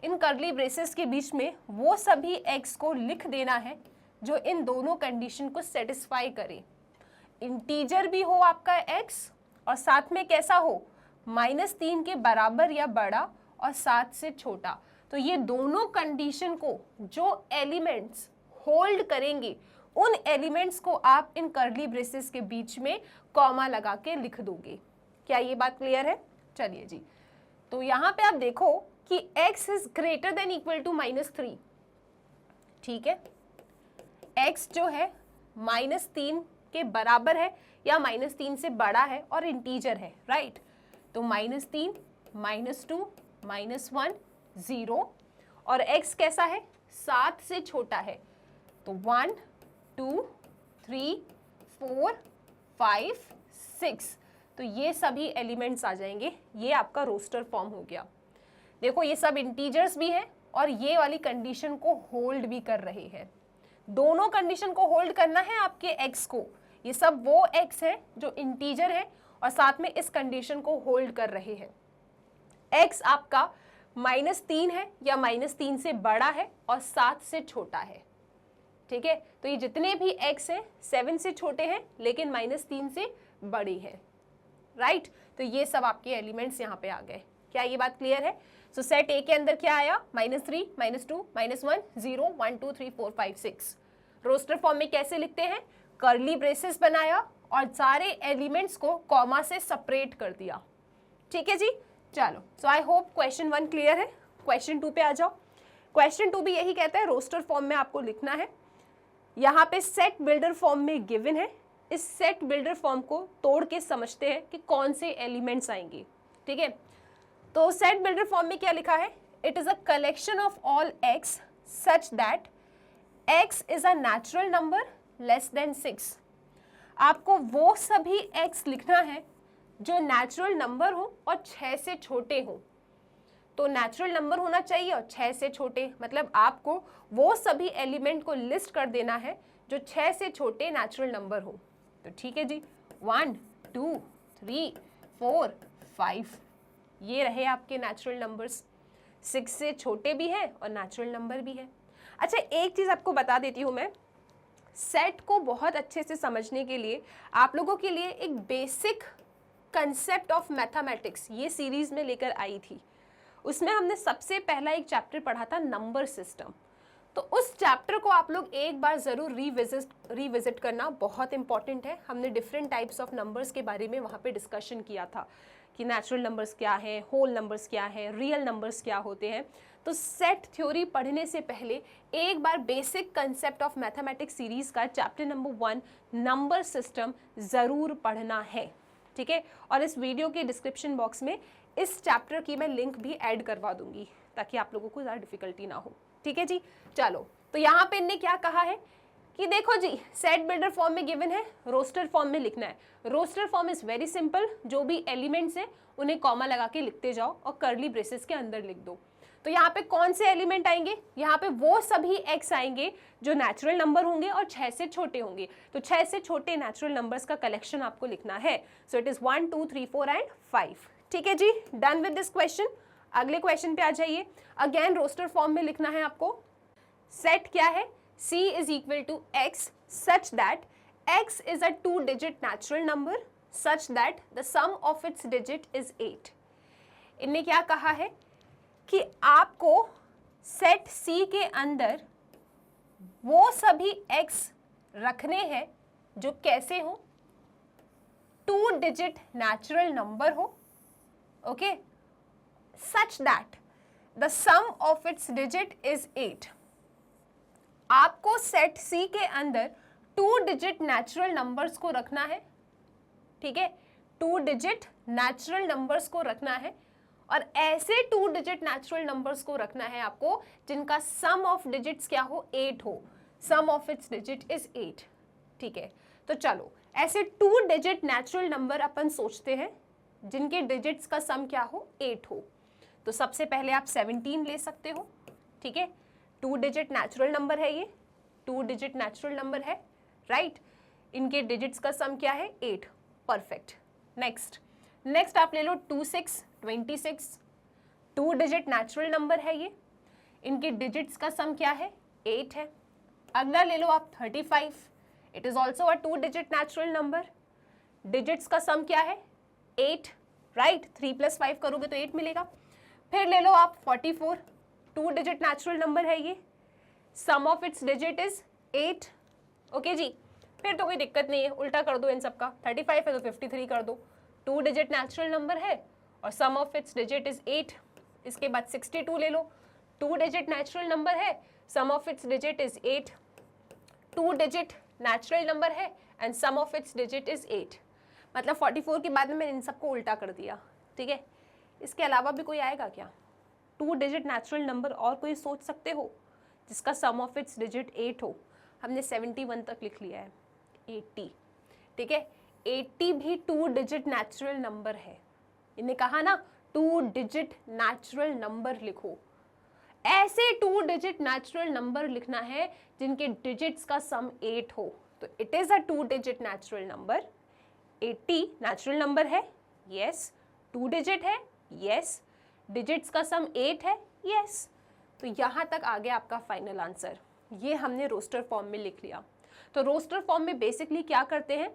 इन कर्ली ब्रेसेस के बीच में वो सभी x को लिख देना है जो इन दोनों कंडीशन को सेटिस्फाई करे। इंटीजर भी हो आपका x और साथ में कैसा हो? -3 के बराबर या बड़ा और 7 से छोटा। तो ये दोनों कंडीशन को जो एलिमेंट्स होल्ड करेंगे उन एलिमेंट्स को आप इन कर्ली ब्रेसेस के बीच में कॉमा लगा के लिख दोगे। क्या ये बात क्लियर है? चलिए जी, तो यहाँ पे आप देखो कि x is greater than equal to -3। ठीक है, x जो है -3 के बराबर है या -3 से बड़ा है और इंटीजर है, राइट? तो -3, -2, -1, 0 और x कैसा है? 7 से छोटा है। तो 1 2 3 4 5 6, तो ये सभी एलिमेंट्स आ जाएंगे। ये आपका रोस्टर फॉर्म हो गया। देखो ये सब इंटीजर्स भी हैं और ये वाली कंडीशन को होल्ड भी कर रहे हैं। दोनों कंडीशन को होल्ड करना है आपके x को। ये सब वो x है जो इंटीजर है और साथ में इस कंडीशन को होल्ड कर रहे हैं। x आपका -3 है या -3 से बड़ा है और 7 से छोटा है। ठीक है, तो ये जितने भी x हैं 7 से छोटे हैं लेकिन -3 से बड़े हैं। राइट, तो ये सब आपके एलिमेंट्स यहाँ पे आ गए। क्या ये बात क्लियर है? सो सेट ए के अंदर क्या आया? -3, -2, -1, 0, 1, 2, 3, 4, 5, 6। रोस्टर फॉर्म में कैसे लिखते हैं? कर्ली ब्रेसेस बनाया और सारे एलिमेंट्स को कॉमा से सेपरेट कर दिया। ठीक है जी, चलो। सो आई होप क्वेश्चन 1 क्लियर है। क्वेश्चन 2 पे आ जाओ। क्वेश्चन 2 भी यही कहता है, रोस्टर फॉर्म में आपको लिखना है। यहाँ पे सेट बिल्डर फॉर्म में गिवन है। इस सेट बिल्डर फॉर्म को तोड़ के समझते हैं कि कौन से एलिमेंट्स आएंगे। ठीक है, तो सेट बिल्डर फॉर्म में क्या लिखा है? It is a collection of all X such that X is a natural number less then 6। आपको वो सभी एक्स लिखना है जो नेचुरल नंबर हो और 6 से छोटे हो। तो नेचुरल नंबर होना चाहिए और 6 से छोटे, मतलब आपको वो सभी एलिमेंट को लिस्ट कर देना है जो 6 से छोटे नेचुरल नंबर हो। तो ठीक है जी, 1, 2, 3, 4, 5 ये रहे आपके नेचुरल नंबर्स। 6 से छोटे भी हैं और नेचुरल नंबर भी है। अच्छा, एक चीज़ आपको बता देती हूँ मैं, सेट को बहुत अच्छे से समझने के लिए आप लोगों के लिए एक बेसिक कंसेप्ट ऑफ मैथमेटिक्स ये सीरीज में लेकर आई थी। उसमें हमने सबसे पहला एक चैप्टर पढ़ा था नंबर सिस्टम। तो उस चैप्टर को आप लोग एक बार ज़रूर रिविजिट करना, बहुत इंपॉर्टेंट है। हमने डिफरेंट टाइप्स ऑफ नंबर्स के बारे में वहाँ पे डिस्कशन किया था कि नेचुरल नंबर्स क्या है, होल नंबर्स क्या है, रियल नंबर्स क्या होते हैं। तो सेट थ्योरी पढ़ने से पहले एक बार basic concept of mathematics series का चैप्टर नंबर 1 नंबर सिस्टम ज़रूर पढ़ना है। ठीक है, और इस वीडियो के डिस्क्रिप्शन बॉक्स में इस चैप्टर की मैं लिंक भी ऐड करवा दूंगी ताकि आप लोगों को ज़्यादा डिफिकल्टी ना हो। ठीक है जी, चलो। तो यहाँ पे इनने क्या कहा है कि देखो जी, सेट बिल्डर फॉर्म में गिवन है, रोस्टर फॉर्म में लिखना है। Roster form is very simple, जो भी एलिमेंट्स हैं उन्हें कॉमा लगा के लिखते जाओ और कर्ली ब्रेसेस के अंदर लिख दो। तो यहाँ पे कौन से एलिमेंट आएंगे? यहाँ पे वो सभी एक्स आएंगे जो नेचुरल नंबर होंगे और 6 से छोटे होंगे। तो 6 से छोटे नेचुरल नंबर्स का कलेक्शन आपको लिखना है। So it is 1, 2, 3, 4 and 5। ठीक है जी, डन विद दिस क्वेश्चन। अगले क्वेश्चन पे आ जाइए। अगेन रोस्टर फॉर्म में लिखना है आपको। सेट क्या है? C is equal to x such that x is a 2-digit natural number such that the sum of its digit is 8। इनने क्या कहा है कि आपको सेट C के अंदर वो सभी x रखने हैं जो कैसे हो? 2-digit natural number हो, okay, such that the sum of its digit is 8। आपको सेट सी के अंदर 2 डिजिट नेचुरल नंबर्स को रखना है। ठीक है, 2 डिजिट नेचुरल नंबर्स को रखना है और ऐसे 2 डिजिट नेचुरल नंबर्स को रखना है आपको जिनका सम ऑफ डिजिट्स क्या हो? 8 हो। सम ऑफ इट्स डिजिट इज 8। ठीक है, तो चलो ऐसे 2 डिजिट नेचुरल नंबर अपन सोचते हैं जिनके डिजिट्स का सम क्या हो? 8 हो। तो सबसे पहले आप 17 ले सकते हो। ठीक है, 2 डिजिट नेचुरल नंबर है, ये 2 डिजिट नेचुरल नंबर है, राइट। इनके डिजिट्स का सम क्या है? 8। परफेक्ट। नेक्स्ट आप ले लो 26, 26। 2 डिजिट नेचुरल नंबर है ये, इनके डिजिट्स का सम क्या है? 8 है। अगला ले लो आप 35। It is also a 2 digit natural number, digits का सम क्या है? 8, राइट। 3 + 5 करोगे तो 8 मिलेगा। फिर ले लो आप 44। 2 डिजिट नेचुरल नंबर है ये, sum of its digit is 8। Okay जी, फिर तो कोई दिक्कत नहीं है, उल्टा कर दो इन सबका। 35 है तो 53 कर दो। 2 डिजिट नेचुरल नंबर है और सम ऑफ इट्स डिजिट इज 8। इसके बाद 62 ले लो। 2 डिजिट नेचुरल नंबर है, sum of its digit is 8। 2 digit natural number है and sum of its digit is 8। मतलब 44 के बाद में मैंने इन सबको उल्टा कर दिया। ठीक है, इसके अलावा भी कोई आएगा क्या? 2 डिजिट नेचुरल नंबर और कोई सोच सकते हो जिसका सम ऑफ इट्स डिजिट 8 हो? हमने 71 तक लिख लिया है, 80। ठीक है, 80 भी 2 डिजिट नेचुरल नंबर है। इन्हें कहा ना 2 डिजिट नेचुरल नंबर लिखो। ऐसे 2 डिजिट नेचुरल नंबर लिखना है जिनके डिजिट्स का सम 8 हो। तो it is a 2 digit natural number. 80 natural number है, यस। 2 डिजिट है, यस। डिजिट्स का सम 8 है, यस। तो यहाँ तक आ गया आपका फाइनल आंसर। ये हमने रोस्टर फॉर्म में लिख लिया। तो रोस्टर फॉर्म में बेसिकली क्या करते हैं,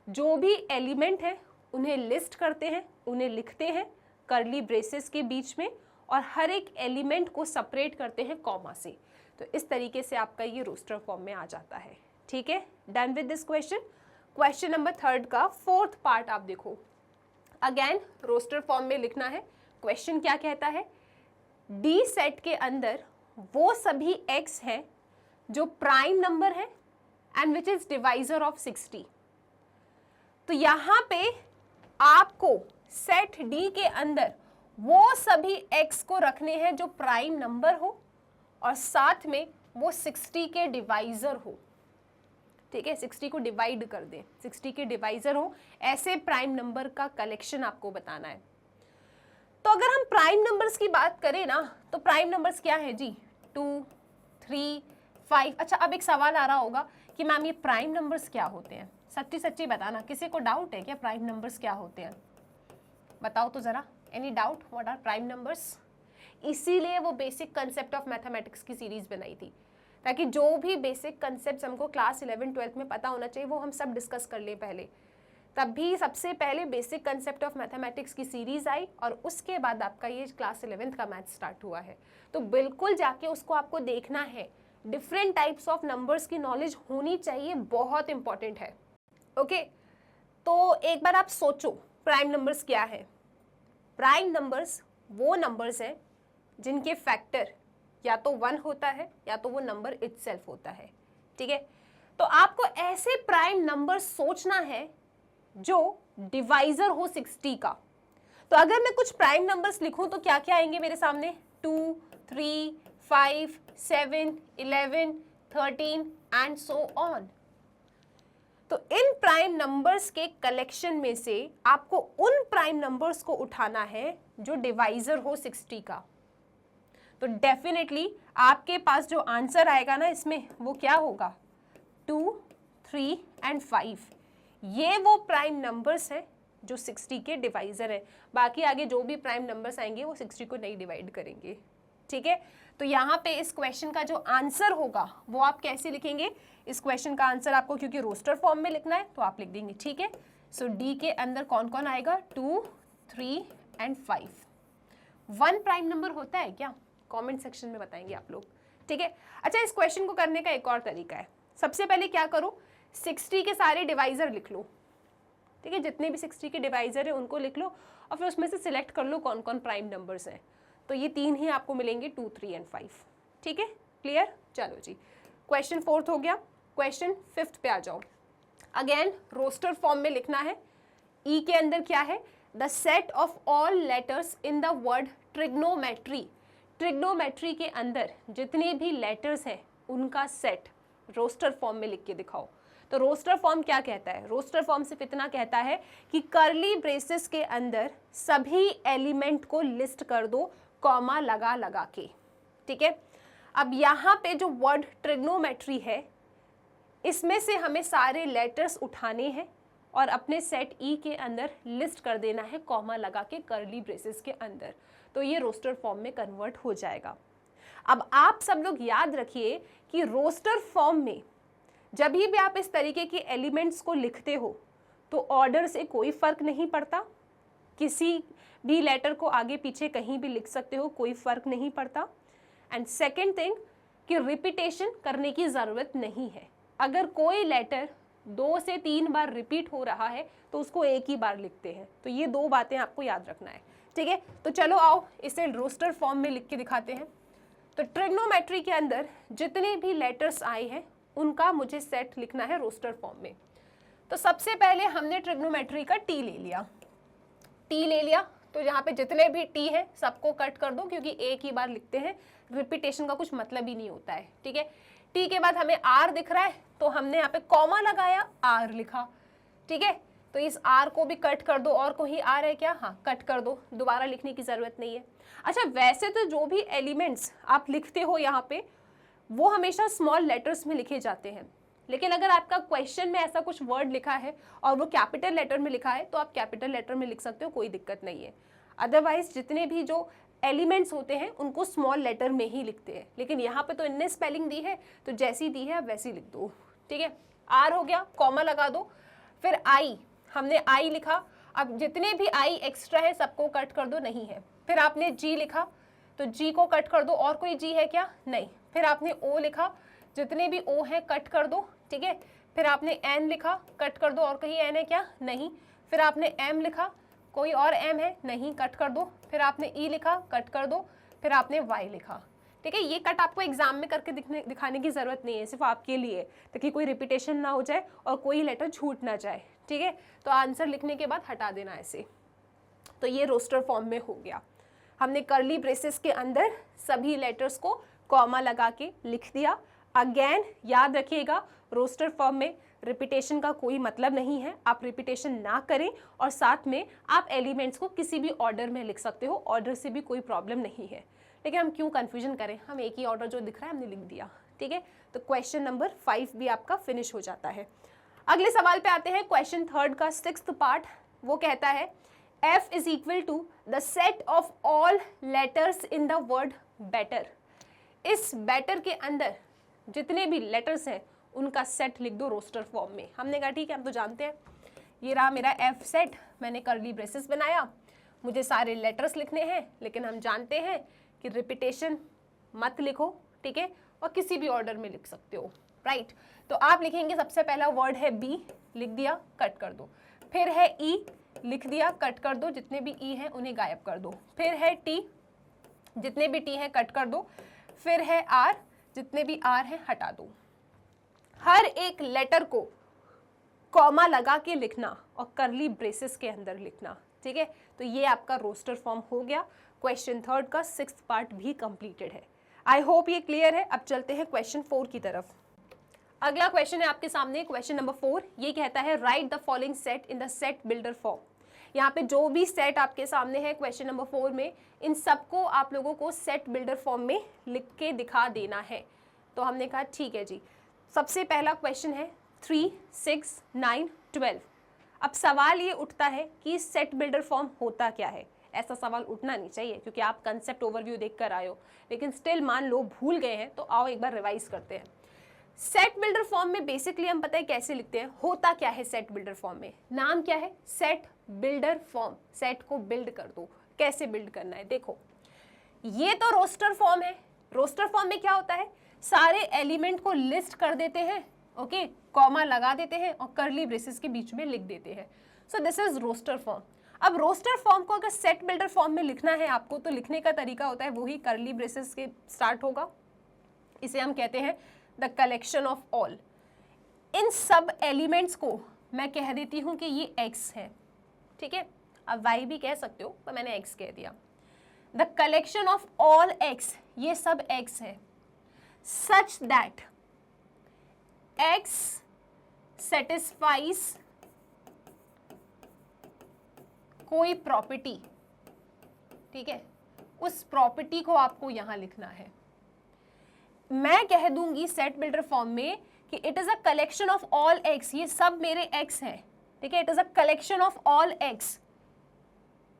जो भी एलिमेंट है उन्हें लिस्ट करते हैं, उन्हें लिखते हैं कर्ली ब्रेसेस के बीच में, और हर एक एलिमेंट को सेपरेट करते हैं कॉमा से। तो इस तरीके से आपका ये रोस्टर फॉर्म में आ जाता है। ठीक है, done with this question. Question number 3 का 4th पार्ट आप देखो। अगेन रोस्टर फॉर्म में लिखना है। क्वेश्चन क्या कहता है, डी सेट के अंदर वो सभी एक्स हैं जो प्राइम नंबर है and which is divisor of 60। तो यहां पे आपको सेट डी के अंदर वो सभी एक्स को रखने हैं जो प्राइम नंबर हो और साथ में वो 60 के डिवाइजर हो। ठीक है, 60 को डिवाइड कर दें, 60 के डिवाइजर हो, ऐसे प्राइम नंबर का कलेक्शन आपको बताना है। तो अगर हम प्राइम नंबर्स की बात करें ना, तो प्राइम नंबर्स क्या है जी, 2, 3, 5। अच्छा, अब एक सवाल आ रहा होगा कि मैम ये प्राइम नंबर्स क्या होते हैं? सच्ची सच्ची बताना, किसी को डाउट है क्या प्राइम नंबर्स क्या होते हैं? बताओ तो जरा, any doubt what are prime numbers? इसीलिए वो बेसिक कंसेप्ट ऑफ मैथमेटिक्स की सीरीज बनाई थी, ताकि जो भी बेसिक कंसेप्ट हमको क्लास 11, 12 में पता होना चाहिए वो हम सब डिस्कस कर लें पहले। तभी सबसे पहले बेसिक कंसेप्ट ऑफ मैथमेटिक्स की सीरीज आई और उसके बाद आपका ये क्लास 11th का मैथ स्टार्ट हुआ है। तो बिल्कुल जाके उसको आपको देखना है। डिफरेंट टाइप्स ऑफ नंबर्स की नॉलेज होनी चाहिए, बहुत इंपॉर्टेंट है। ओके, तो एक बार आप सोचो प्राइम नंबर्स क्या है। प्राइम नंबर्स वो नंबर्स हैं जिनके फैक्टर या तो 1 होता है या तो वो नंबर इटसेल्फ होता है। ठीक है, तो आपको ऐसे प्राइम नंबर सोचना है जो डिवाइजर हो 60 का। तो अगर मैं कुछ प्राइम नंबर्स लिखूं तो क्या क्या आएंगे मेरे सामने, 2, 3, 5, 7, 11, 13 एंड सो ऑन। तो इन प्राइम नंबर्स के कलेक्शन में से आपको उन प्राइम नंबर्स को उठाना है जो डिवाइजर हो 60 का। तो डेफिनेटली आपके पास जो आंसर आएगा ना इसमें, वो क्या होगा, 2, 3 एंड 5। ये वो प्राइम नंबर्स हैं जो 60 के डिवाइजर है। बाकी आगे जो भी प्राइम नंबर्स आएंगे वो 60 को नहीं डिवाइड करेंगे। ठीक है, तो यहाँ पे इस क्वेश्चन का जो आंसर होगा वो आप कैसे लिखेंगे? इस क्वेश्चन का आंसर आपको क्योंकि रोस्टर फॉर्म में लिखना है तो आप लिख देंगे। ठीक है, सो डी के अंदर कौन कौन आएगा, 2, 3 एंड 5। 1 प्राइम नंबर होता है क्या? कमेंट सेक्शन में बताएंगे आप लोग। ठीक है, अच्छा इस क्वेश्चन को करने का एक और तरीका है। सबसे पहले क्या करो, 60 के सारे डिवाइजर लिख लो। ठीक है, जितने भी 60 के डिवाइजर है उनको लिख लो और फिर उसमें से सिलेक्ट कर लो कौन कौन प्राइम नंबर्स हैं। तो ये 3 ही आपको मिलेंगे, 2, 3 एंड 5। ठीक है, क्लियर? चलो जी, क्वेश्चन 4th हो गया। क्वेश्चन 5th पे आ जाओ। अगेन रोस्टर फॉर्म में लिखना है। ई के अंदर क्या है, the set of all letters in the word trigonometry. Trigonometry के अंदर जितने भी लेटर्स हैं उनका सेट रोस्टर फॉर्म में लिख के दिखाओ। तो रोस्टर फॉर्म क्या कहता है? रोस्टर फॉर्म सिर्फ इतना कहता है कि कर्ली ब्रेसेस के अंदर सभी एलिमेंट को लिस्ट कर दो कॉमा लगा लगा के। ठीक है, अब यहाँ पे जो वर्ड ट्रिग्नोमेट्री है इसमें से हमें सारे लेटर्स उठाने हैं और अपने सेट ई के अंदर लिस्ट कर देना है कॉमा लगा के कर्ली ब्रेसेस के अंदर। तो ये रोस्टर फॉर्म में कन्वर्ट हो जाएगा। अब आप सब लोग याद रखिए कि रोस्टर फॉर्म में जब भी आप इस तरीके के एलिमेंट्स को लिखते हो तो ऑर्डर से कोई फर्क नहीं पड़ता। किसी भी लेटर को आगे पीछे कहीं भी लिख सकते हो, कोई फर्क नहीं पड़ता। एंड सेकेंड थिंग कि रिपीटेशन करने की ज़रूरत नहीं है। अगर कोई लेटर 2 से 3 बार रिपीट हो रहा है तो उसको एक ही बार लिखते हैं। तो ये 2 बातें आपको याद रखना है। ठीक है, तो चलो आओ इसे रोस्टर फॉर्म में लिख के दिखाते हैं। तो ट्रिग्नोमेट्री के अंदर जितने भी लेटर्स आए हैं उनका मुझे सेट लिखना है रोस्टर फॉर्म में। तो सबसे पहले हमने ट्रिग्नोमेट्री का टी ले लिया। टी ले लिया तो यहाँ पे जितने भी टी है सबको कट कर दो, क्योंकि एक ही बार लिखते हैं, रिपीटेशन का कुछ मतलब ही नहीं होता है। ठीक है, टी के बाद हमें आर दिख रहा है तो हमने यहाँ पे कॉमा लगाया, आर लिखा। ठीक है, तो इस आर को भी कट कर दो। और कोई आर है क्या? हाँ, कट कर दो, दोबारा लिखने की जरूरत नहीं है। अच्छा, वैसे तो जो भी एलिमेंट्स आप लिखते हो यहाँ पे वो हमेशा स्मॉल लेटर्स में लिखे जाते हैं, लेकिन अगर आपका क्वेश्चन में ऐसा कुछ वर्ड लिखा है और वो कैपिटल लेटर में लिखा है तो आप कैपिटल लेटर में लिख सकते हो, कोई दिक्कत नहीं है। अदरवाइज जितने भी जो एलिमेंट्स होते हैं उनको स्मॉल लेटर में ही लिखते हैं, लेकिन यहाँ पे तो इनने स्पेलिंग दी है तो जैसी दी है आप वैसी लिख दो, ठीक है। आर हो गया, कॉमा लगा दो। फिर आई, हमने आई लिखा, अब जितने भी आई एक्स्ट्रा है सबको कट कर दो, नहीं है। फिर आपने जी लिखा तो जी को कट कर दो, और कोई जी है क्या, नहीं। फिर आपने ओ लिखा, जितने भी ओ हैं कट कर दो, ठीक है। फिर आपने एन लिखा, कट कर दो, और कहीं एन है क्या, नहीं। फिर आपने एम लिखा, कोई और एम है, नहीं, कट कर दो। फिर आपने ई लिखा, कट कर दो। फिर आपने वाई लिखा, ठीक है। ये कट आपको एग्जाम में करके दिखाने की जरूरत नहीं है, सिर्फ आपके लिए, ताकि कोई रिपीटेशन ना हो जाए और कोई लेटर छूट ना जाए, ठीक है। तो आंसर लिखने के बाद हटा देना ऐसे। तो ये रोस्टर फॉर्म में हो गया, हमने कर्ली ब्रेसेस के अंदर सभी लेटर्स को कॉमा लगा के लिख दिया। अगेन याद रखिएगा, रोस्टर फॉर्म में रिपीटेशन का कोई मतलब नहीं है, आप रिपीटेशन ना करें, और साथ में आप एलिमेंट्स को किसी भी ऑर्डर में लिख सकते हो, ऑर्डर से भी कोई प्रॉब्लम नहीं है। लेकिन हम क्यों कंफ्यूजन करें, हम एक ही ऑर्डर जो दिख रहा है हमने लिख दिया, ठीक है। तो क्वेश्चन नंबर 5 भी आपका फिनिश हो जाता है। अगले सवाल पे आते हैं, क्वेश्चन 3 का 6th पार्ट। वो कहता है F is equal to the set of all letters in the word better। इस better के अंदर जितने भी लेटर्स हैं उनका सेट लिख दो रोस्टर फॉर्म में। हमने कहा ठीक है, हम तो जानते हैं, ये रहा मेरा F सेट, मैंने कर्ली ब्रेसेस बनाया, मुझे सारे लेटर्स लिखने हैं, लेकिन हम जानते हैं कि रिपीटेशन मत लिखो, ठीक है, और किसी भी ऑर्डर में लिख सकते हो, राइट। तो आप लिखेंगे, सबसे पहला वर्ड है बी, लिख दिया, कट कर दो। फिर है ई, लिख दिया, कट कर दो, जितने भी ई हैं उन्हें गायब कर दो। फिर है टी, जितने भी टी हैं कट कर दो। फिर है आर, जितने भी आर हैं हटा दो। हर एक लेटर को कॉमा लगा के लिखना और कर्ली ब्रेसेस के अंदर लिखना, ठीक है। तो ये आपका रोस्टर फॉर्म हो गया। क्वेश्चन 3 का 6th पार्ट भी कंप्लीटेड है। आई होप ये क्लियर है। अब चलते हैं क्वेश्चन 4 की तरफ। अगला क्वेश्चन है आपके सामने, क्वेश्चन नंबर 4। ये कहता है right the following set in the set builder form. यहाँ पे जो भी सेट आपके सामने है क्वेश्चन नंबर 4 में, इन सबको आप लोगों को सेट बिल्डर फॉर्म में लिख के दिखा देना है। तो हमने कहा ठीक है जी। सबसे पहला क्वेश्चन है 3, 6, 9, 12। अब सवाल ये उठता है कि सेट बिल्डर फॉर्म होता क्या है। ऐसा सवाल उठना नहीं चाहिए क्योंकि आप कंसेप्ट ओवरव्यू देख कर आए हो, लेकिन स्टिल मान लो भूल गए हैं तो आओ एक बार रिवाइज करते हैं। सेट बिल्डर फॉर्म में बेसिकली हम पता है कैसे लिखते हैं, होता क्या है सेट बिल्डर फॉर्म में, नाम क्या है, सेट बिल्डर फॉर्म। सेट को बिल्ड कर दो, कैसे बिल्ड करना है देखो। ये तो रोस्टर फॉर्म है। रोस्टर फॉर्म में क्या होता है, सारे एलिमेंट को लिस्ट कर देते हैं, ओके, कॉमा लगा देते हैं और कर्ली ब्रेसेस के बीच में लिख देते हैं। So this is roster form. अब रोस्टर फॉर्म को अगर सेट बिल्डर फॉर्म में लिखना है आपको, तो लिखने का तरीका होता है वही कर्ली ब्रेसेस के स्टार्ट होगा। इसे हम कहते हैं द कलेक्शन ऑफ ऑल। इन सब एलिमेंट्स को मैं कह देती हूं कि ये x है, ठीक है। अब y भी कह सकते हो, पर मैंने x कह दिया। The collection of all x, ये सब x है, सच दैट x सेटिस्फाइज कोई प्रॉपर्टी, ठीक है, उस प्रॉपर्टी को आपको यहां लिखना है। मैं कह दूंगी सेट बिल्डर फॉर्म में कि it is a collection of all x, ये सब मेरे x हैं, ठीक है, it is a collection of all x।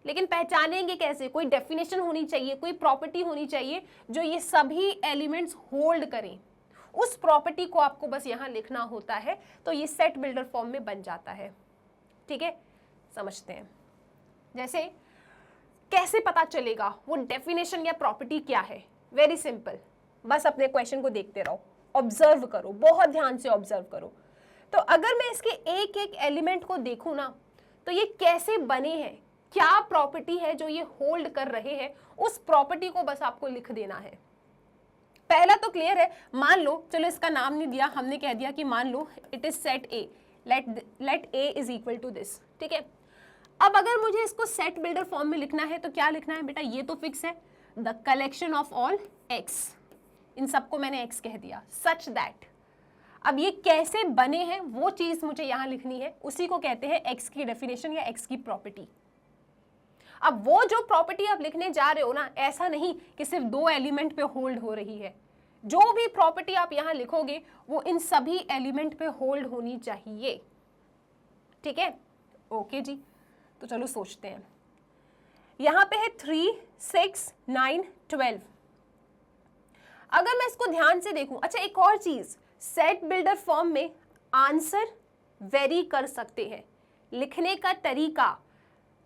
लेकिन पहचानेंगे कैसे, कोई डेफिनेशन होनी चाहिए, कोई प्रॉपर्टी होनी चाहिए जो ये सभी एलिमेंट्स होल्ड करें। उस प्रॉपर्टी को आपको बस यहां लिखना होता है, तो ये सेट बिल्डर फॉर्म में बन जाता है, ठीक है। समझते हैं, जैसे कैसे पता चलेगा वो डेफिनेशन या प्रॉपर्टी क्या है। वेरी सिंपल, बस अपने क्वेश्चन को देखते रहो, ऑब्जर्व करो, बहुत ध्यान से ऑब्जर्व करो। तो अगर मैं इसके एक एक एलिमेंट को देखूं ना, तो ये कैसे बने हैं, क्या प्रॉपर्टी है जो ये होल्ड कर रहे हैं, उस प्रॉपर्टी को बस आपको लिख देना है। पहला तो क्लियर है। मान लो, चलो इसका नाम नहीं दिया, हमने कह दिया कि मान लो it is set A, let A is equal to this, ठीक है। अब अगर मुझे इसको सेट बिल्डर फॉर्म में लिखना है तो क्या लिखना है बेटा, ये तो फिक्स है, the collection of all X. इन सबको मैंने x कह दिया, सच दैट। अब ये कैसे बने हैं वो चीज मुझे यहां लिखनी है, उसी को कहते हैं x की डेफिनेशन या x की प्रॉपर्टी। अब वो जो प्रॉपर्टी आप लिखने जा रहे हो ना, ऐसा नहीं कि सिर्फ 2 एलिमेंट पे होल्ड हो रही है, जो भी प्रॉपर्टी आप यहाँ लिखोगे वो इन सभी एलिमेंट पे होल्ड होनी चाहिए, ठीक है। ओके जी, तो चलो सोचते हैं। यहाँ पे है 3, 6, 9, 12। अगर मैं इसको ध्यान से देखूं, अच्छा एक और चीज, सेट बिल्डर फॉर्म में आंसर वेरी कर सकते हैं, लिखने का तरीका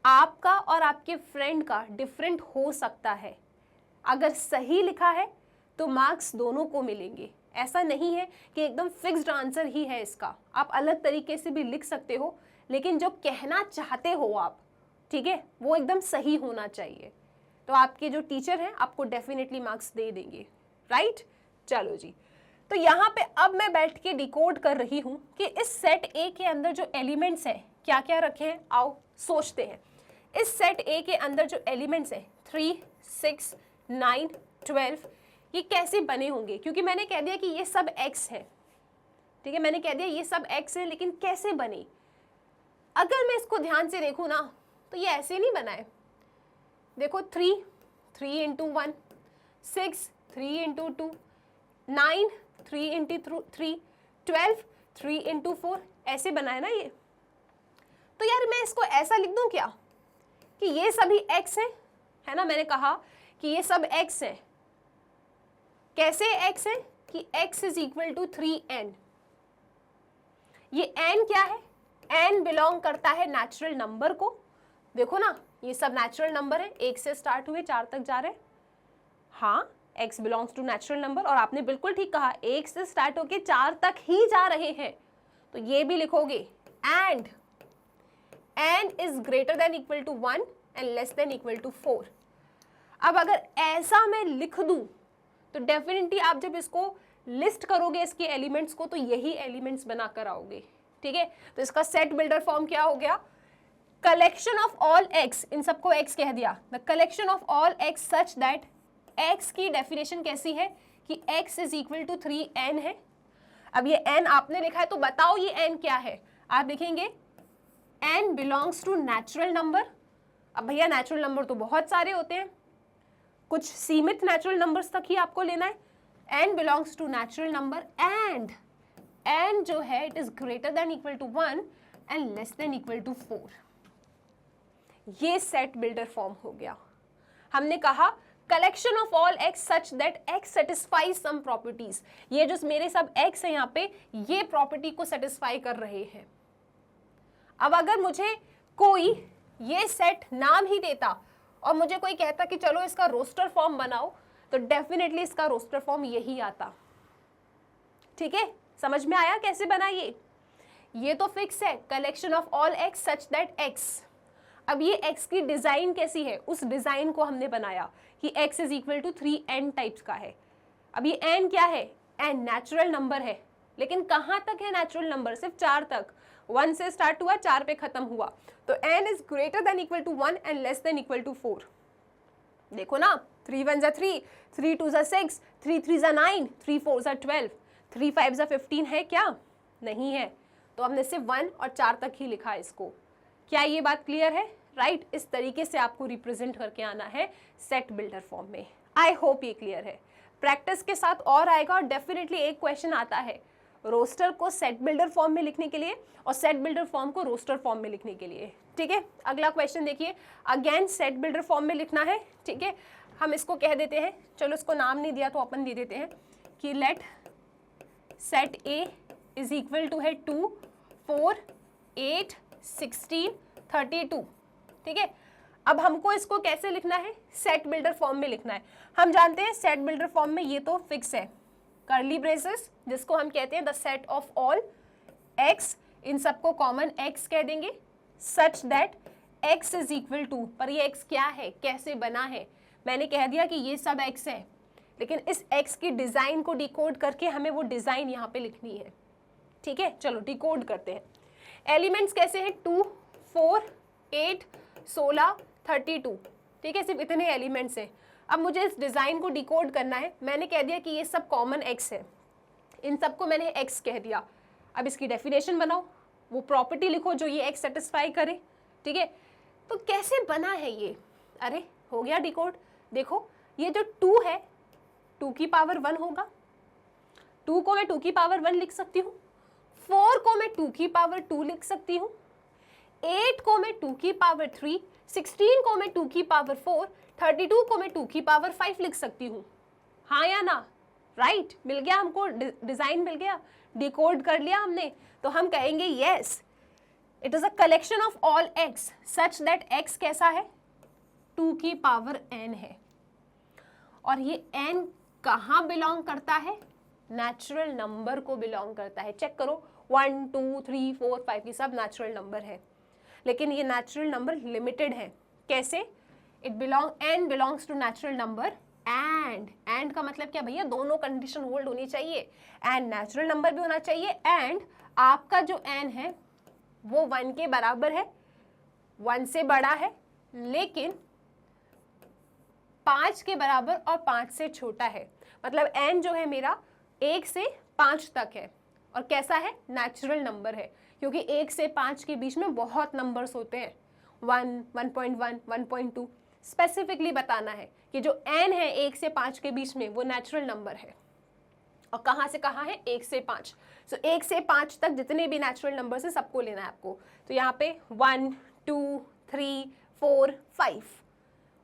आपका और आपके फ्रेंड का डिफरेंट हो सकता है। अगर सही लिखा है तो मार्क्स दोनों को मिलेंगे, ऐसा नहीं है कि एकदम फिक्स्ड आंसर ही है इसका, आप अलग तरीके से भी लिख सकते हो, लेकिन जो कहना चाहते हो आप, ठीक है, वो एकदम सही होना चाहिए। तो आपके जो टीचर हैं आपको डेफिनेटली मार्क्स दे देंगे, राइट। चलो जी, तो यहाँ पे अब मैं बैठ के डिकोड कर रही हूँ कि इस सेट ए के अंदर जो एलिमेंट्स हैं क्या क्या रखे हैं, आओ सोचते हैं। इस सेट ए के अंदर जो एलिमेंट्स हैं 3, 6, 9, 12, ये कैसे बने होंगे, क्योंकि मैंने कह दिया कि ये सब x है, ठीक है, मैंने कह दिया ये सब x है, लेकिन कैसे बने। अगर मैं इसको ध्यान से देखूँ ना तो ये ऐसे नहीं बना है। देखो 3, 3 इंटू 1, 6, 3 इंटू 2, 9, 3 इंटू 3, 12, 3 इंटू 4, ऐसे बना है ना ये। तो यार मैं इसको ऐसा लिख दूं क्या कि ये सभी x है ना, मैंने कहा कि ये सब x है। कैसे x है कि x is equal to 3n। ये n क्या है, n बिलोंग करता है नेचुरल नंबर को। देखो ना ये सब नेचुरल नंबर है, 1 से स्टार्ट हुए 4 तक जा रहे हैं। हाँ, x belongs to natural number, और आपने बिल्कुल ठीक कहा 1 से स्टार्ट होके 4 तक ही जा रहे हैं, तो ये भी लिखोगे and n is greater than equal to 1 and less than equal to 4। अब अगर ऐसा मैं लिख दूं तो डेफिनेटली आप जब इसको लिस्ट करोगे इसके एलिमेंट्स को, तो यही एलिमेंट्स बना कर आओगे, ठीक है। तो इसका सेट बिल्डर फॉर्म क्या हो गया, कलेक्शन ऑफ ऑल x, इन सबको x कह दिया, the collection of all x such that x की डेफिनेशन कैसी है कि x is equal to 3n है। अब ये n आपने लिखा है तो बताओ ये n क्या है। आप लिखेंगे n belongs to natural number. अब भैया नेचुरल नंबर तो बहुत सारे होते हैं, कुछ सीमित नेचुरल नंबर्स तक ही आपको लेना है। n belongs to natural number and n जो है it is greater than equal to 1 and less than equal to 4। ये सेट बिल्डर फॉर्म हो गया। हमने कहा collection of all x such that x satisfies some properties. ये जो मेरे सब x है यहाँ पे, ये प्रॉपर्टी को सेटिस्फाई कर रहे हैं। अब अगर मुझे कोई ये सेट नाम ही देता और मुझे कोई कहता कि चलो इसका रोस्टर फॉर्म बनाओ, तो डेफिनेटली इसका रोस्टर फॉर्म यही आता, ठीक है। समझ में आया कैसे बना ये तो फिक्स है, collection of all x such that x। अब ये x की डिजाइन कैसी है, उस डिजाइन को हमने बनाया कि x is equal to 3n types का है। अब ये n क्या है, n नेचुरल नंबर है, लेकिन कहाँ तक है नेचुरल नंबर, सिर्फ 4 तक, 1 से स्टार्ट हुआ 4 पे खत्म हुआ, तो n is greater than equal to 1 and less than equal to 4। देखो ना 3 1 जा 3, 3 2 जा 6, 3 3 जा 9, 3 4 जा 12, 3 5 जा 15 है क्या, नहीं है, तो हमने सिर्फ 1 और 4 तक ही लिखा है इसको। क्या ये बात क्लियर है, राइट। इस तरीके से आपको रिप्रेजेंट करके आना है सेट बिल्डर फॉर्म में। आई होप ये क्लियर है। प्रैक्टिस के साथ और आएगा, और डेफिनेटली एक क्वेश्चन आता है रोस्टर को सेट बिल्डर फॉर्म में लिखने के लिए और सेट बिल्डर फॉर्म को रोस्टर फॉर्म में लिखने के लिए, ठीक है। अगला क्वेश्चन देखिए, अगेन सेट बिल्डर फॉर्म में लिखना है, ठीक है। हम इसको कह देते हैं, चलो इसको नाम नहीं दिया तो अपन दे देते हैं कि let set A is equal to है 2, 4, 8, 16, 32, ठीक है। अब हमको इसको कैसे लिखना है, सेट बिल्डर फॉर्म में लिखना है। हम जानते हैं सेट बिल्डर फॉर्म में ये तो फिक्स है, कर्ली ब्रेसेस जिसको हम कहते हैं the set of all x, इन सबको कॉमन x कह देंगे, such that x is equal to, पर ये x क्या है, कैसे बना है, मैंने कह दिया कि ये सब x है, लेकिन इस x की डिजाइन को डिकोड करके हमें वो डिजाइन यहाँ पे लिखनी है, ठीक है। चलो डिकोड करते हैं। एलिमेंट्स कैसे हैं, 2, 4, 8, 16, 32, ठीक है, सिर्फ इतने एलिमेंट्स हैं। अब मुझे इस डिज़ाइन को डिकोड करना है। मैंने कह दिया कि ये सब कॉमन x है, इन सबको मैंने x कह दिया। अब इसकी डेफिनेशन बनाओ, वो प्रॉपर्टी लिखो जो ये x सेटिस्फाई करे, ठीक है। तो कैसे बना है ये? अरे हो गया डिकोड। देखो ये जो 2 है 2 की पावर 1 होगा, 2 को मैं 2 की पावर 1 लिख सकती हूँ, 4 को मैं 2 की पावर 2 लिख सकती हूँ, 8 को मैं 2 की पावर 3, 16 को मैं 2 की पावर 4, 32 को मैं 2 की पावर 5 लिख सकती हूँ। हाँ या ना? राइट, मिल गया हमको, डिजाइन मिल गया, डिकोड कर लिया हमने। तो हम कहेंगे yes, it is a collection of all X such that x कैसा है? 2 की पावर n है। और ये n कहाँ बिलोंग करता है? नेचुरल नंबर को बिलोंग करता है। चेक करो 1 2 3 4 5 ये सब नेचुरल नंबर है, लेकिन ये नेचुरल नंबर लिमिटेड है। कैसे? It n belongs to natural number and का मतलब क्या भैया? दोनों कंडीशन होल्ड होनी चाहिए, एंड नेचुरल नंबर भी होना चाहिए, एंड आपका जो n है वो 1 के बराबर है, 1 से बड़ा है, लेकिन 5 के बराबर और 5 से छोटा है। मतलब n जो है मेरा 1 से 5 तक है, और कैसा है? नेचुरल नंबर है, क्योंकि 1 से 5 के बीच में बहुत नंबर्स होते हैं, 1, 1.1, 1.2। स्पेसिफिकली बताना है कि जो n है 1 से 5 के बीच में वो नेचुरल नंबर है, और कहाँ से कहाँ है? 1 से 5। सो 1 से 5 तक जितने भी नेचुरल नंबर्स हैं सबको लेना है आपको। तो यहाँ पे 1 2 3 4 5,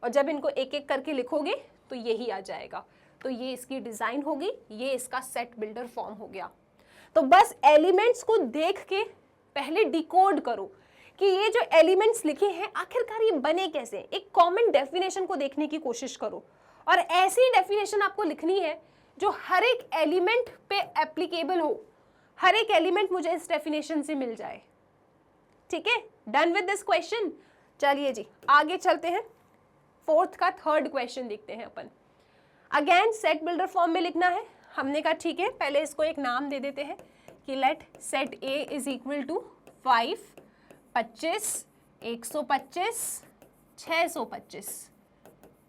और जब इनको एक एक करके लिखोगे तो यही आ जाएगा। तो ये इसकी डिज़ाइन होगी, ये इसका सेट बिल्डर फॉर्म हो गया। तो बस एलिमेंट्स को देख के पहले डिकोड करो कि ये जो एलिमेंट्स लिखे हैं आखिरकार ये बने कैसे। एक कॉमन डेफिनेशन को देखने की कोशिश करो, और ऐसी डेफिनेशन आपको लिखनी है जो हर एक एलिमेंट पे एप्लीकेबल हो, हर एक एलिमेंट मुझे इस डेफिनेशन से मिल जाए। ठीक है, डन विद दिस क्वेश्चन। चलिए जी आगे चलते हैं, फोर्थ का थर्ड क्वेश्चन देखते हैं अपन। अगेन सेट बिल्डर फॉर्म में लिखना है। हमने कहा ठीक है, पहले इसको एक नाम दे देते हैं कि let set A is equal to 5, 25, 125, 625।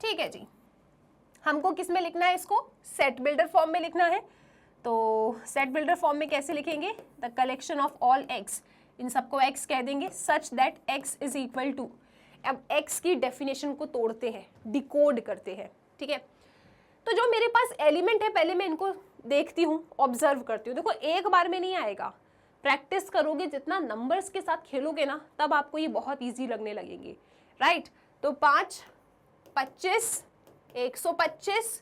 ठीक है जी, हमको किस में लिखना है? इसको सेट बिल्डर फॉर्म में लिखना है। तो सेट बिल्डर फॉर्म में कैसे लिखेंगे? The collection of all X, इन सबको एक्स कह देंगे, such that X is equal to. अब एक्स की डेफिनेशन को तोड़ते हैं, डिकोड करते हैं। ठीक है, तो जो मेरे पास एलिमेंट है पहले मैं इनको देखती हूँ, ऑब्जर्व करती हूँ। देखो एक बार में नहीं आएगा, प्रैक्टिस करोगे, जितना नंबर्स के साथ खेलोगे ना तब आपको ये बहुत इजी लगने लगेंगे। राइट, तो 5, 25, 125,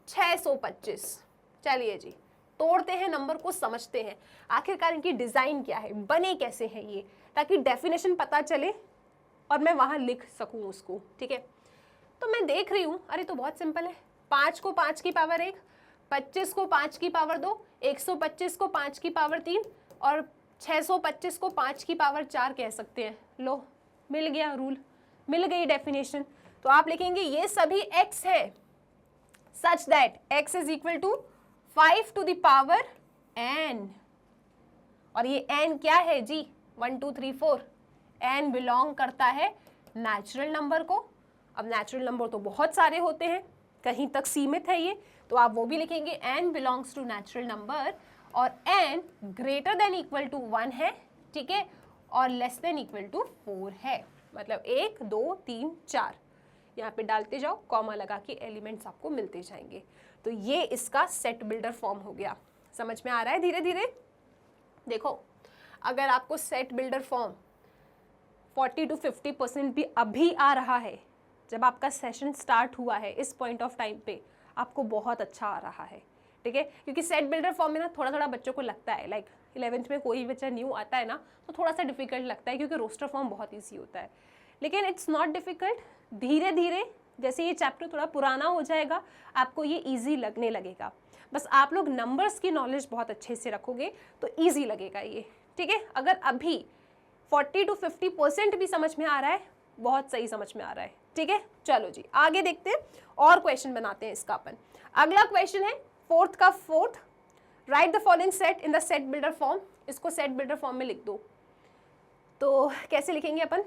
625। चलिए जी तोड़ते हैं नंबर को, समझते हैं आखिरकार इनकी डिज़ाइन क्या है, बने कैसे हैं ये, ताकि डेफिनेशन पता चले और मैं वहाँ लिख सकूँ उसको। ठीक है, तो मैं देख रही हूँ, अरे तो बहुत सिंपल है। 5 को 5 की पावर 1, 25 को 5 की पावर 2, 125 को 5 की पावर 3, और 625 को 5 की पावर 4 कह सकते हैं। लो मिल गया रूल, मिल गई डेफिनेशन। तो आप लिखेंगे ये सभी x है, such that x is equal to 5 to the power n। और ये n क्या है जी? 1 2 3 4। n बिलोंग करता है नेचुरल नंबर को। अब नेचुरल नंबर तो बहुत सारे होते हैं, कहीं तक सीमित है ये, तो आप वो भी लिखेंगे n belongs to natural number, और n greater than equal to 1 है। ठीक है, और लेस देन इक्वल टू 4 है। मतलब 1 2 3 4 यहाँ पे डालते जाओ, कॉमा लगा के एलिमेंट्स आपको मिलते जाएंगे। तो ये इसका सेट बिल्डर फॉर्म हो गया। समझ में आ रहा है धीरे धीरे? देखो अगर आपको सेट बिल्डर फॉर्म 40 to 50% भी अभी आ रहा है, जब आपका सेशन स्टार्ट हुआ है इस पॉइंट ऑफ टाइम पे, आपको बहुत अच्छा आ रहा है। ठीक है, क्योंकि सेट बिल्डर फॉर्म में ना थोड़ा थोड़ा बच्चों को लगता है, लाइक 11th में कोई बच्चा न्यू आता है ना तो थोड़ा सा डिफिकल्ट लगता है, क्योंकि रोस्टर फॉर्म बहुत ईजी होता है। लेकिन इट्स नॉट डिफिकल्ट, धीरे धीरे जैसे ये चैप्टर थोड़ा पुराना हो जाएगा आपको ये ईजी लगने लगेगा। बस आप लोग नंबर्स की नॉलेज बहुत अच्छे से रखोगे तो ईजी लगेगा ये। ठीक है, अगर अभी 40 to 50% भी समझ में आ रहा है, बहुत सही समझ में आ रहा है। ठीक है, चलो जी आगे देखते हैं और क्वेश्चन बनाते हैं इसका अपन। अगला क्वेश्चन है फोर्थ का fourth, right the following set in the set builder form. इसको सेट बिल्डर फॉर्म में लिख दो। तो कैसे लिखेंगे अपन?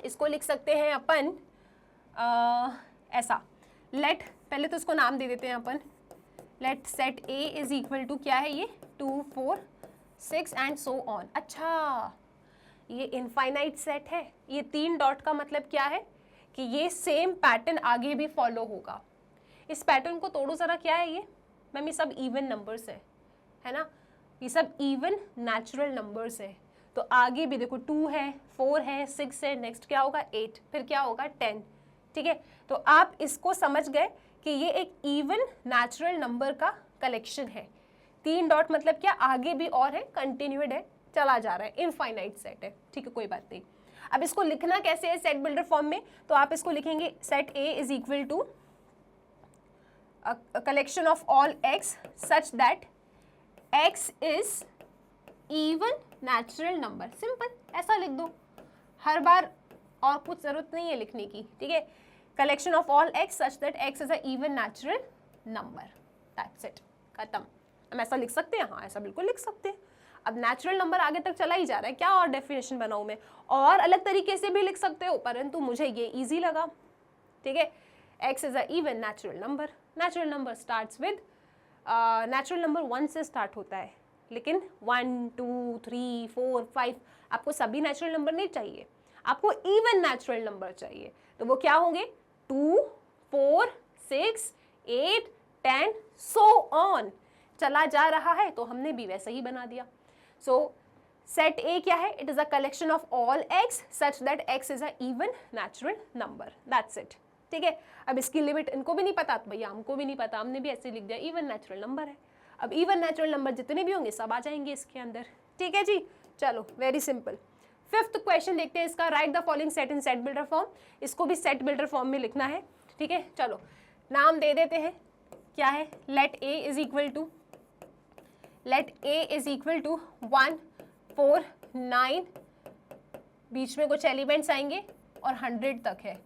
इसको लिख सकते हैं अपन ऐसा, लेट, पहले तो इसको नाम दे देते हैं अपन, let set A is equal to क्या है ये 2 4 6 एंड सो ऑन। अच्छा ये इनफाइनाइट सेट है। ये 3 डॉट का मतलब क्या है कि ये सेम पैटर्न आगे भी फॉलो होगा। इस पैटर्न को तोड़ो जरा, क्या है ये मैम? ये सब इवन नंबर्स है ना, ये सब इवन नेचुरल नंबर्स है। तो आगे भी देखो 2 है, 4 है, 6 है, नेक्स्ट क्या होगा 8, फिर क्या होगा 10। ठीक है, तो आप इसको समझ गए कि ये एक इवन नेचुरल नंबर का कलेक्शन है। 3 डॉट मतलब क्या, आगे भी और है, कंटिन्यूड है, चला जा रहा है, इनफाइनाइट सेट है। ठीक है, कोई बात नहीं। अब इसको लिखना कैसे है सेट बिल्डर फॉर्म में? तो आप इसको लिखेंगे set A is equal to a collection of all x such that x is even natural number। Simple, ऐसा लिख दो हर बार, और कुछ जरूरत नहीं है लिखने की। ठीक है, collection of all x such that x is a even natural number, that's it, खत्म। हम ऐसा लिख सकते हैं? हाँ, ऐसा बिल्कुल लिख सकते हैं। अब नेचुरल नंबर आगे तक चला ही जा रहा है, क्या और डेफिनेशन बनाऊं मैं? और अलग तरीके से भी लिख सकते हो, परंतु मुझे ये इजी लगा। ठीक है, x is a even natural number। Natural number starts with, natural number 1 से स्टार्ट होता है, लेकिन 1 2 3 4 5 आपको सभी नेचुरल नंबर नहीं चाहिए, आपको इवन नेचुरल नंबर चाहिए। तो वो क्या होंगे? 2 4 6 8 10 सो ऑन, चला जा रहा है, तो हमने भी वैसे ही बना दिया। सो सेट ए क्या है? It is a collection of all X such that X is a even natural number, that's it. ठीक है, अब इसकी लिमिट इनको भी नहीं पता, तो भैया हमको भी नहीं पता, हमने भी ऐसे लिख दिया इवन नेचुरल नंबर है। अब इवन नेचुरल नंबर जितने भी होंगे सब आ जाएंगे इसके अंदर। ठीक है जी, चलो वेरी सिंपल। 5th क्वेश्चन देखते हैं इसका। Right the following set in set builder form. इसको भी सेट बिल्डर फॉर्म में लिखना है। ठीक है, चलो नाम दे देते हैं। क्या है? Let A is equal to 1 4 9, बीच में कुछ एलिमेंट्स आएंगे और 100 तक है।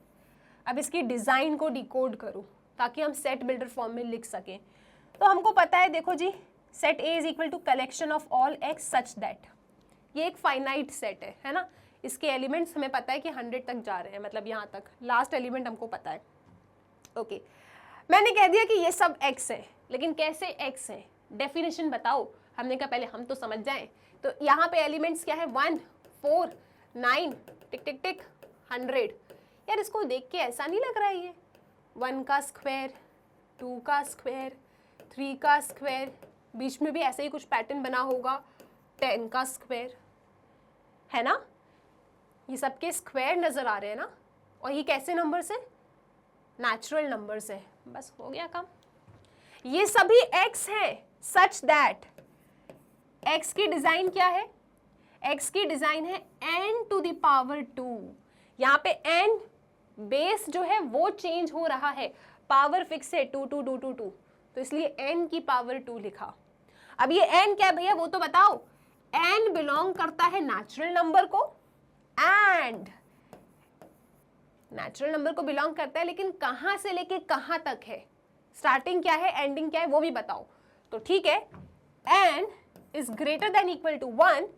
अब इसकी डिज़ाइन को डिकोड करूं ताकि हम सेट बिल्डर फॉर्म में लिख सकें। तो हमको पता है, देखो जी, set A is equal to collection of all X such that, ये एक फाइनाइट सेट है ना। इसके एलिमेंट्स हमें पता है कि 100 तक जा रहे हैं, मतलब यहाँ तक लास्ट एलिमेंट हमको पता है। ओके, मैंने कह दिया कि ये सब एक्स है, लेकिन कैसे एक्स है? डेफिनेशन बताओ। हमने कहा पहले हम तो समझ जाएं। तो यहाँ पे एलिमेंट्स क्या है? 1 4 9 टिक टिक टिक 100। यार इसको देख के ऐसा नहीं लग रहा है ये 1 का स्क्वायर, 2 का स्क्वायर, 3 का स्क्वायर, बीच में भी ऐसे ही कुछ पैटर्न बना होगा, 10 का स्क्वायर, है ना? ये सबके स्क्वायर नजर आ रहे हैं ना। और ये कैसे नंबर्स है? नेचुरल नंबर्स है। बस हो गया काम। ये सभी x है सच दैट x की डिजाइन क्या है? x की डिजाइन है n टू द पावर 2। यहाँ पे n बेस जो है वो चेंज हो रहा है, पावर फिक्स है 2 2 2 2 2, तो इसलिए n की पावर 2 लिखा। अब ये n क्या है भैया वो तो बताओ। n बिलोंग करता है नेचुरल नंबर को, एंड नेचुरल नंबर को बिलोंग करता है, लेकिन कहां से लेके कहां तक है? स्टार्टिंग क्या है, एंडिंग क्या है, वो भी बताओ। तो ठीक है, n is greater than equal to 1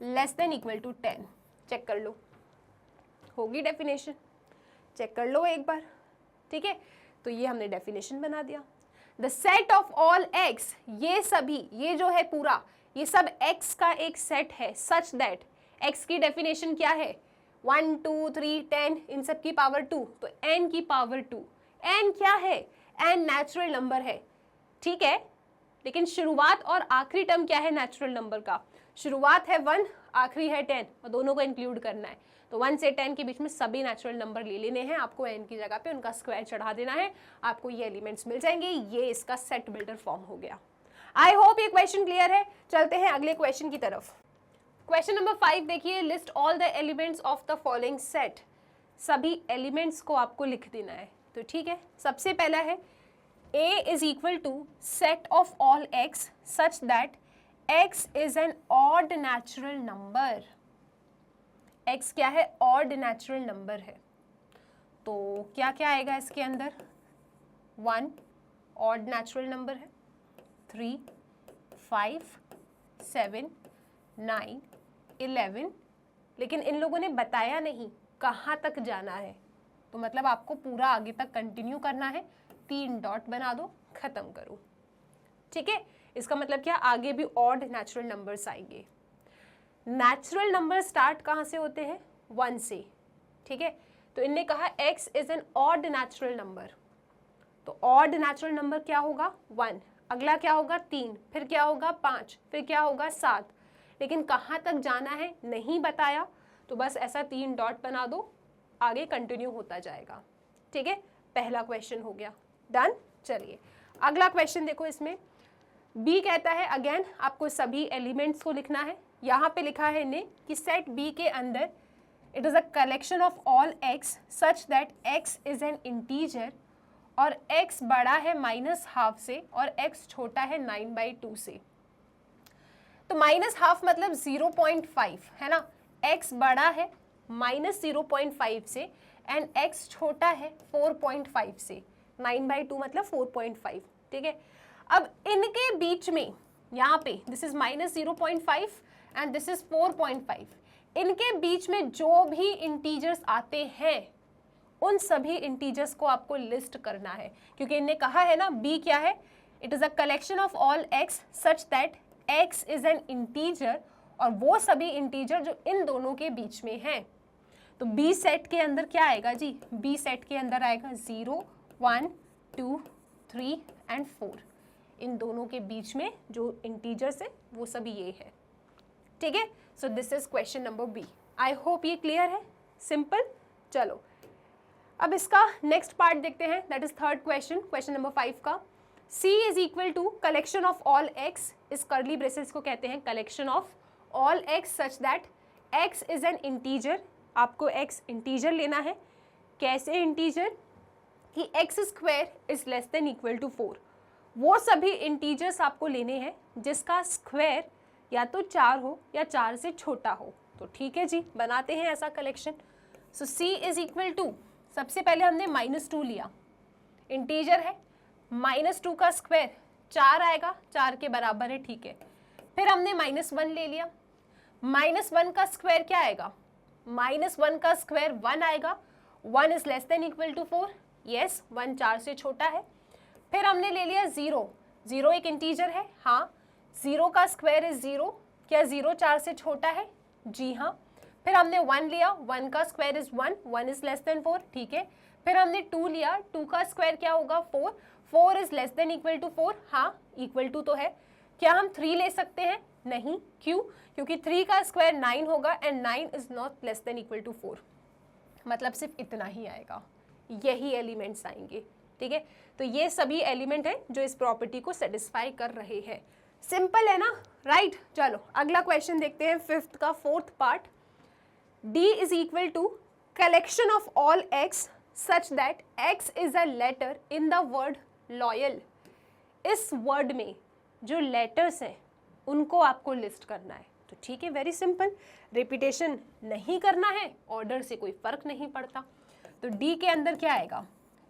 less than equal to 10। Check कर लो, होगी डेफिनेशन, चेक कर लो एक बार। ठीक है, तो ये हमने डेफिनेशन बना दिया। The set of all x, ये सभी, ये जो है पूरा, ये सब x का एक सेट है सच दैट x की डेफिनेशन क्या है? 1 2 3 10, इन सब की पावर 2, तो n की पावर 2। n क्या है? n नेचुरल नंबर है। ठीक है, लेकिन शुरुआत और आखिरी टर्म क्या है नेचुरल नंबर का? शुरुआत है 1, आखिरी है 10, और दोनों को इंक्लूड करना है। तो 1 से 10 के बीच में सभी नेचुरल नंबर ले लेने हैं, आपको n की जगह पे उनका स्क्वायर चढ़ा देना है, आपको ये एलिमेंट्स मिल जाएंगे। ये इसका सेट बिल्डर फॉर्म हो गया। आई होप ये क्वेश्चन क्लियर है। चलते हैं अगले क्वेश्चन की तरफ। क्वेश्चन नंबर 5 देखिए, list all the elements of the following set. सभी एलिमेंट्स को आपको लिख देना है। तो ठीक है, सबसे पहला है A is equal to set of all x such that x is an odd natural number। x क्या है? odd natural number है। तो क्या क्या आएगा इसके अंदर? 1 odd natural number है, 3 5 7 9 11, लेकिन इन लोगों ने बताया नहीं कहाँ तक जाना है, तो मतलब आपको पूरा आगे तक कंटिन्यू करना है। 3 डॉट बना दो, खत्म करो। ठीक है, इसका मतलब क्या? आगे भी ऑड नेचुरल नंबर्स आएंगे। नेचुरल नंबर स्टार्ट कहाँ से होते हैं? 1 से, ठीक है। तो इनने कहा x is an odd natural number, तो ऑड नेचुरल नंबर क्या होगा? 1। अगला क्या होगा? 3, फिर क्या होगा? 5, फिर क्या होगा? 7। लेकिन कहाँ तक जाना है नहीं बताया, तो बस ऐसा 3 डॉट बना दो, आगे कंटिन्यू होता जाएगा, ठीक है। पहला क्वेश्चन हो गया, डन। चलिए अगला क्वेश्चन देखो, इसमें बी कहता है अगेन आपको सभी एलिमेंट्स को लिखना है। यहाँ पे लिखा है इन्हें कि सेट बी के अंदर it is a collection of all X such that X is an integer और x बड़ा है -12 से और x छोटा है 9/2 से। तो -12 मतलब 0.5 है ना, x बड़ा है -0.5 से एंड x छोटा है 4.5 से, 9/2 मतलब 4.5, ठीक है। अब इनके बीच में यहाँ पे this is -0.5 and this is 4.5, इनके बीच में जो भी इंटीजर्स आते हैं उन सभी इंटीजर्स को आपको लिस्ट करना है, क्योंकि इन्हें कहा है ना b क्या है? It is a collection of all x such that x is an integer, और वो सभी इंटीजर जो इन दोनों के बीच में हैं। तो b सेट के अंदर क्या आएगा जी? b सेट के अंदर आएगा 0, 1, 2, 3 एंड 4। इन दोनों के बीच में जो इंटीजर्स है वो सभी ये है, ठीक है। So this is question number B. I hope ये क्लियर है, सिंपल। चलो अब इसका नेक्स्ट पार्ट देखते हैं, that is third question, question number 5 का। C is equal to collection of all x, इस कर्ली ब्रेसेस को कहते हैं collection of all x such that x is an integer. आपको x इंटीजर लेना है। कैसे इंटीजर? कि x square is less than equal to 4। वो सभी इंटीजर्स आपको लेने हैं जिसका स्क्वायर या तो 4 हो या 4 से छोटा हो। तो ठीक है जी, बनाते हैं ऐसा collection. So C is equal to, सबसे पहले हमने -2 लिया, इंटीजर है, -2 का स्क्वायर 4 आएगा, 4 के बराबर है, ठीक है। फिर हमने -1 ले लिया, -1 का स्क्वायर क्या आएगा? -1 का स्क्वायर 1 आएगा, 1 is less than equal to 4, yes 1 4 से छोटा है। फिर हमने ले लिया 0, 0 एक इंटीजर है, हाँ, 0 का स्क्वायर इज 0, क्या 0 4 से छोटा है? जी हाँ। फिर हमने 1 लिया, 1 का square is 1, 1 is less then 4, ठीक है। फिर हमने 2 लिया, 2 का स्क्वायर क्या होगा? 4, 4 is less than equal to 4, हाँ इक्वल टू तो है। क्या हम 3 ले सकते हैं? नहीं, क्यों? क्योंकि 3 का स्क्वायर 9 होगा and 9 is not less than equal to 4, मतलब सिर्फ इतना ही आएगा, यही एलिमेंट्स आएंगे, ठीक है। तो ये सभी एलिमेंट हैं जो इस प्रॉपर्टी को सेटिस्फाई कर रहे हैं। सिंपल है ना, राइट। चलो अगला क्वेश्चन देखते हैं, फिफ्थ का fourth part. D is equal to collection of all x such that x is a letter in the word loyal। इस वर्ड में जो लेटर्स हैं उनको आपको लिस्ट करना है। तो ठीक है, वेरी सिंपल, रिपीटेशन नहीं करना है, ऑर्डर से कोई फर्क नहीं पड़ता। तो D के अंदर क्या आएगा?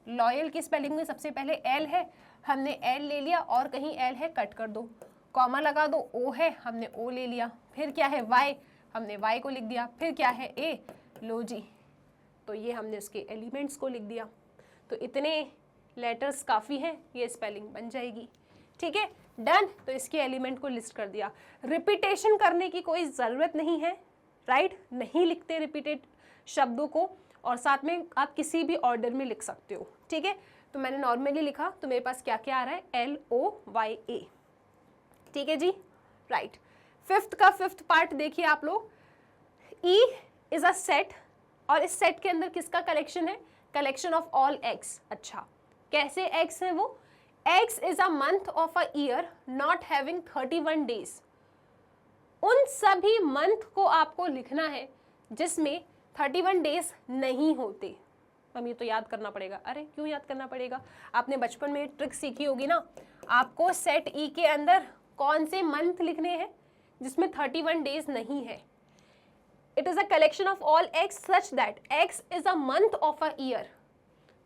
लॉयल की स्पेलिंग में सबसे पहले L है, हमने L ले लिया, और कहीं L है कट कर दो, कॉमा लगा दो, O है हमने O ले लिया, फिर क्या है Y, हमने y को लिख दिया, फिर क्या है a, लो जी, तो ये हमने उसके एलिमेंट्स को लिख दिया। तो इतने लेटर्स काफ़ी हैं, ये स्पेलिंग बन जाएगी, ठीक है, डन। तो इसके एलिमेंट को लिस्ट कर दिया। रिपीटेशन करने की कोई ज़रूरत नहीं है, राइट, नहीं लिखते रिपीटेड शब्दों को, और साथ में आप किसी भी ऑर्डर में लिख सकते हो, ठीक है। तो मैंने नॉर्मली लिखा, तो मेरे पास क्या क्या आ रहा है? LOYA, ठीक है जी, राइट। फिफ्थ का फिफ्थ पार्ट देखिए आप लोग। E इज अ सेट, और इस सेट के अंदर किसका कलेक्शन है? Collection of all x। अच्छा, कैसे x है वो? x is a month of a year not having 31 days. उन सभी मंथ को आपको लिखना है जिसमें 31 डेज नहीं होते। हम ये तो याद करना पड़ेगा। अरे क्यों याद करना पड़ेगा? आपने बचपन में ट्रिक सीखी होगी ना, आपको सेट E के अंदर कौन से मंथ लिखने हैं जिसमें 31 डेज नहीं है। It is a collection of all x such that x is a month of a year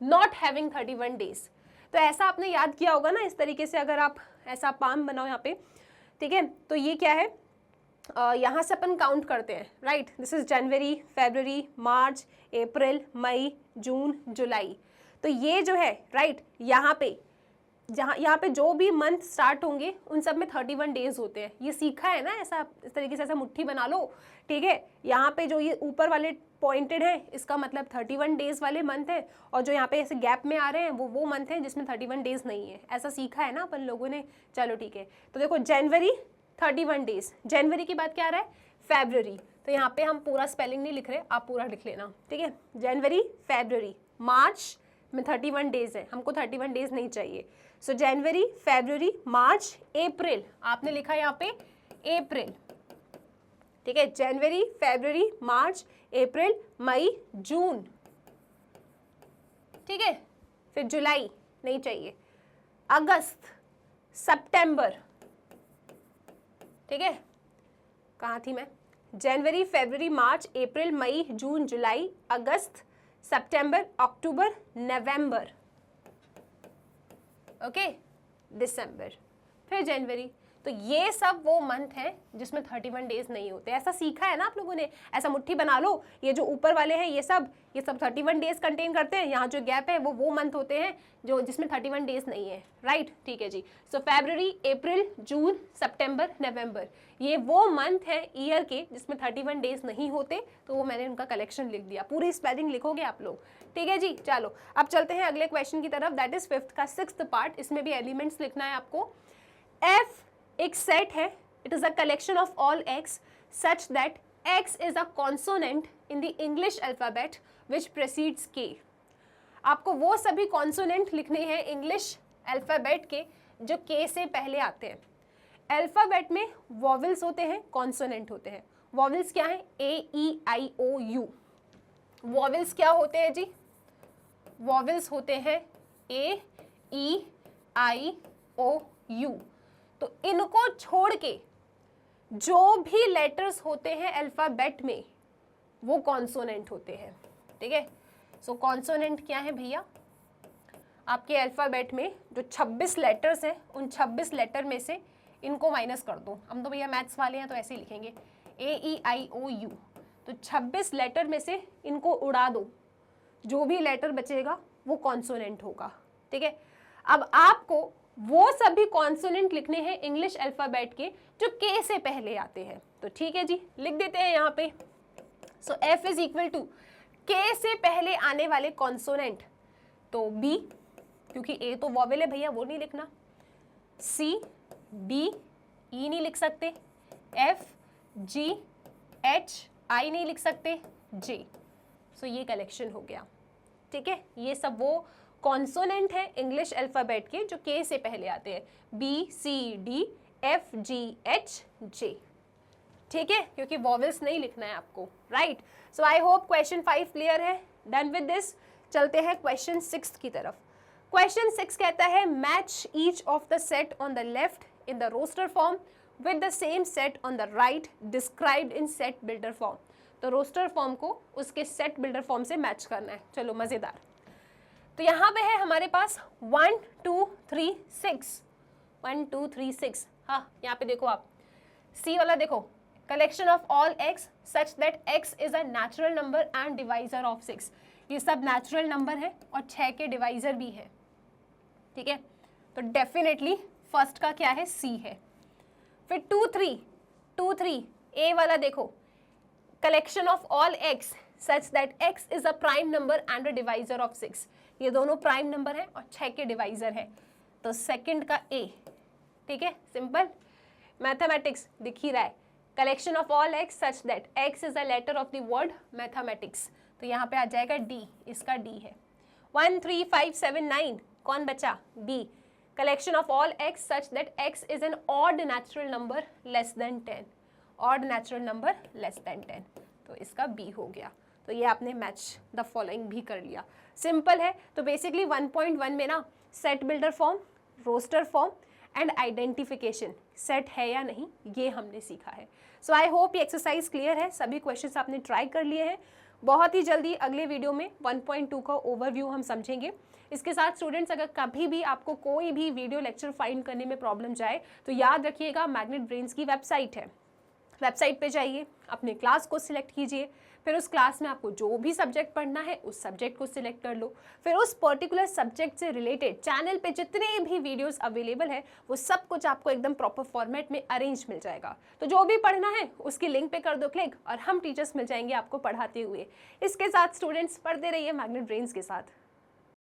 not having 31 days. तो ऐसा आपने याद किया होगा ना, इस तरीके से अगर आप ऐसा पाम बनाओ यहाँ पे, ठीक है। तो ये क्या है? यहाँ से अपन काउंट करते हैं, राइट। दिस इज जनवरी, फरवरी, मार्च, अप्रैल, मई, जून, जुलाई। तो ये जो है, राइट, यहाँ पे जहाँ यहाँ पे जो भी मंथ स्टार्ट होंगे उन सब में 31 डेज होते हैं। ये सीखा है ना, ऐसा इस तरीके से ऐसा मुट्ठी बना लो, ठीक है। यहाँ पे जो ये ऊपर वाले पॉइंटेड है इसका मतलब 31 डेज वाले मंथ है, और जो यहाँ पे ऐसे गैप में आ रहे हैं वो मंथ है जिसमें 31 डेज नहीं है। ऐसा सीखा है ना अपन लोगों ने। चलो ठीक है, तो देखो जनवरी 31 डेज, जनवरी के बाद क्या आ रहा है फेब्रुअरी, तो यहाँ पे हम पूरा स्पेलिंग नहीं लिख रहे, आप पूरा लिख लेना, ठीक है। जनवरी फेब्रुअरी मार्च में 31 डेज है, हमको 31 डेज नहीं चाहिए। सो जनवरी फेब्रुअरी मार्च अप्रैल, आपने लिखा है यहाँ पे अप्रैल, ठीक है। जनवरी फेब्रुअरी मार्च अप्रैल मई जून, ठीक है। फिर जुलाई नहीं चाहिए, अगस्त सितंबर, ठीक है। कहाँ थी मैं, जनवरी फरवरी मार्च अप्रैल मई जून जुलाई अगस्त सितंबर अक्टूबर नवंबर, ओके, दिसंबर, फिर जनवरी। तो ये सब वो मंथ हैं जिसमें 31 डेज नहीं होते। ऐसा सीखा है ना आप लोगों ने, ऐसा मुट्ठी बना लो। ये जो ऊपर वाले हैं ये सब 31 डेज कंटेन करते हैं। यहाँ जो गैप है वो मंथ होते हैं जो जिसमें 31 डेज नहीं है, राइट, ठीक है जी। सो फरवरी अप्रैल जून सितंबर नवंबर, ये वो मंथ है ईयर के जिसमें 31 डेज नहीं होते, तो वो मैंने उनका कलेक्शन लिख दिया। पूरी स्पेलिंग लिखोगे आप लोग, ठीक है जी। चलो अब चलते हैं अगले क्वेश्चन की तरफ, दैट इज 5th का 6th पार्ट। इसमें भी एलिमेंट्स लिखना है आपको। एफ एक सेट है, it is a collection of all X such that X is a consonant in the English alphabet which precedes K. आपको वो सभी कॉन्सोनेंट लिखने हैं इंग्लिश अल्फाबेट के जो के से पहले आते हैं। अल्फाबेट में वॉवेल्स होते हैं, कॉन्सोनेंट होते हैं। वॉवेल्स क्या है, ए ई आई ओ यू। वॉवेल्स क्या होते हैं जी, वॉवेल्स होते हैं ए ई आई ओ यू। तो इनको छोड़ के जो भी लेटर्स होते हैं अल्फाबेट में वो कॉन्सोनेंट होते हैं, ठीक है। सो कॉन्सोनेंट क्या है भैया, आपके अल्फाबेट में जो 26 लेटर्स हैं उन 26 लेटर में से इनको माइनस कर दो। हम तो भैया मैथ्स वाले हैं तो ऐसे ही लिखेंगे ए ई आई ओ यू। तो 26 लेटर में से इनको उड़ा दो, जो भी लेटर बचेगा वो कॉन्सोनेंट होगा, ठीक है। अब आपको वो सभी कॉन्सोनेंट लिखने हैं इंग्लिश अल्फाबेट के जो के से पहले आते हैं। तो ठीक है जी, लिख देते हैं यहाँ पे। सो एफ इज इक्वल टू के से पहले आने वाले कॉन्सोनेंट, तो बी, क्योंकि ए तो वॉवेल है भैया, वो नहीं लिखना। सी डी ई नहीं लिख सकते, एफ जी एच आई नहीं लिख सकते, जे। सो ये कलेक्शन हो गया, ठीक है। ये सब वो कॉन्सोनेंट है इंग्लिश अल्फाबेट के जो के से पहले आते हैं, B C D F G H J, ठीक है, क्योंकि वॉवेल्स नहीं लिखना है आपको, right. So I hope question 5 clear है। डन विद दिस, चलते हैं क्वेश्चन 6 की तरफ। क्वेश्चन 6 कहता है match each of the set on the left in the roster form with the same set on the right described in set builder form. तो roster form को उसके set builder form से match करना है। चलो मजेदार। तो यहाँ पे है हमारे पास 1 2 3 6, 1 2 3 6। हाँ, यहाँ पे देखो आप, सी वाला देखो, collection of all X such that X is a natural number and divisor of 6। ये सब नेचुरल नंबर है और 6 के डिवाइजर भी है, ठीक है। तो डेफिनेटली फर्स्ट का क्या है, सी है। फिर 2 3 ए वाला देखो, collection of all X such that X is a prime number and a divisor of 6। ये दोनों प्राइम नंबर है और 6 के डिवाइजर है, तो सेकंड का ए, ठीक है। सिंपल मैथमेटिक्स दिख ही रहा है, collection of all X such that X is a letter of the word mathematics, तो यहाँ पे आ जाएगा डी, इसका डी है। 1 3 5 7 9 कौन बचा, B, collection of all X such that X is an odd natural number less than 10, odd natural number less than 10, तो इसका बी हो गया। तो ये आपने मैच द फॉलोइंग भी कर लिया, सिंपल है। तो बेसिकली 1.1 में ना set builder form, roster form and identification, set है या नहीं ये हमने सीखा है। सो आई होप ये एक्सरसाइज क्लियर है, सभी क्वेश्चंस आपने ट्राई कर लिए हैं। बहुत ही जल्दी अगले वीडियो में 1.2 का ओवरव्यू हम समझेंगे। इसके साथ स्टूडेंट्स, अगर कभी भी आपको कोई भी वीडियो लेक्चर फाइंड करने में प्रॉब्लम जाए तो याद रखिएगा मैग्नेट ब्रेन्स की वेबसाइट है, वेबसाइट पे जाइए, अपने क्लास को सिलेक्ट कीजिए, फिर उस क्लास में आपको जो भी सब्जेक्ट पढ़ना है उस सब्जेक्ट को सिलेक्ट कर लो। फिर उस पर्टिकुलर सब्जेक्ट से रिलेटेड चैनल पे जितने भी वीडियोस अवेलेबल है वो सब कुछ आपको एकदम प्रॉपर फॉर्मेट में अरेंज मिल जाएगा। तो जो भी पढ़ना है उसकी लिंक पे कर दो क्लिक और हम टीचर्स मिल जाएंगे आपको पढ़ाते हुए। इसके साथ स्टूडेंट्स पढ़ते रहिए मैग्नेट ब्रेन्स के साथ।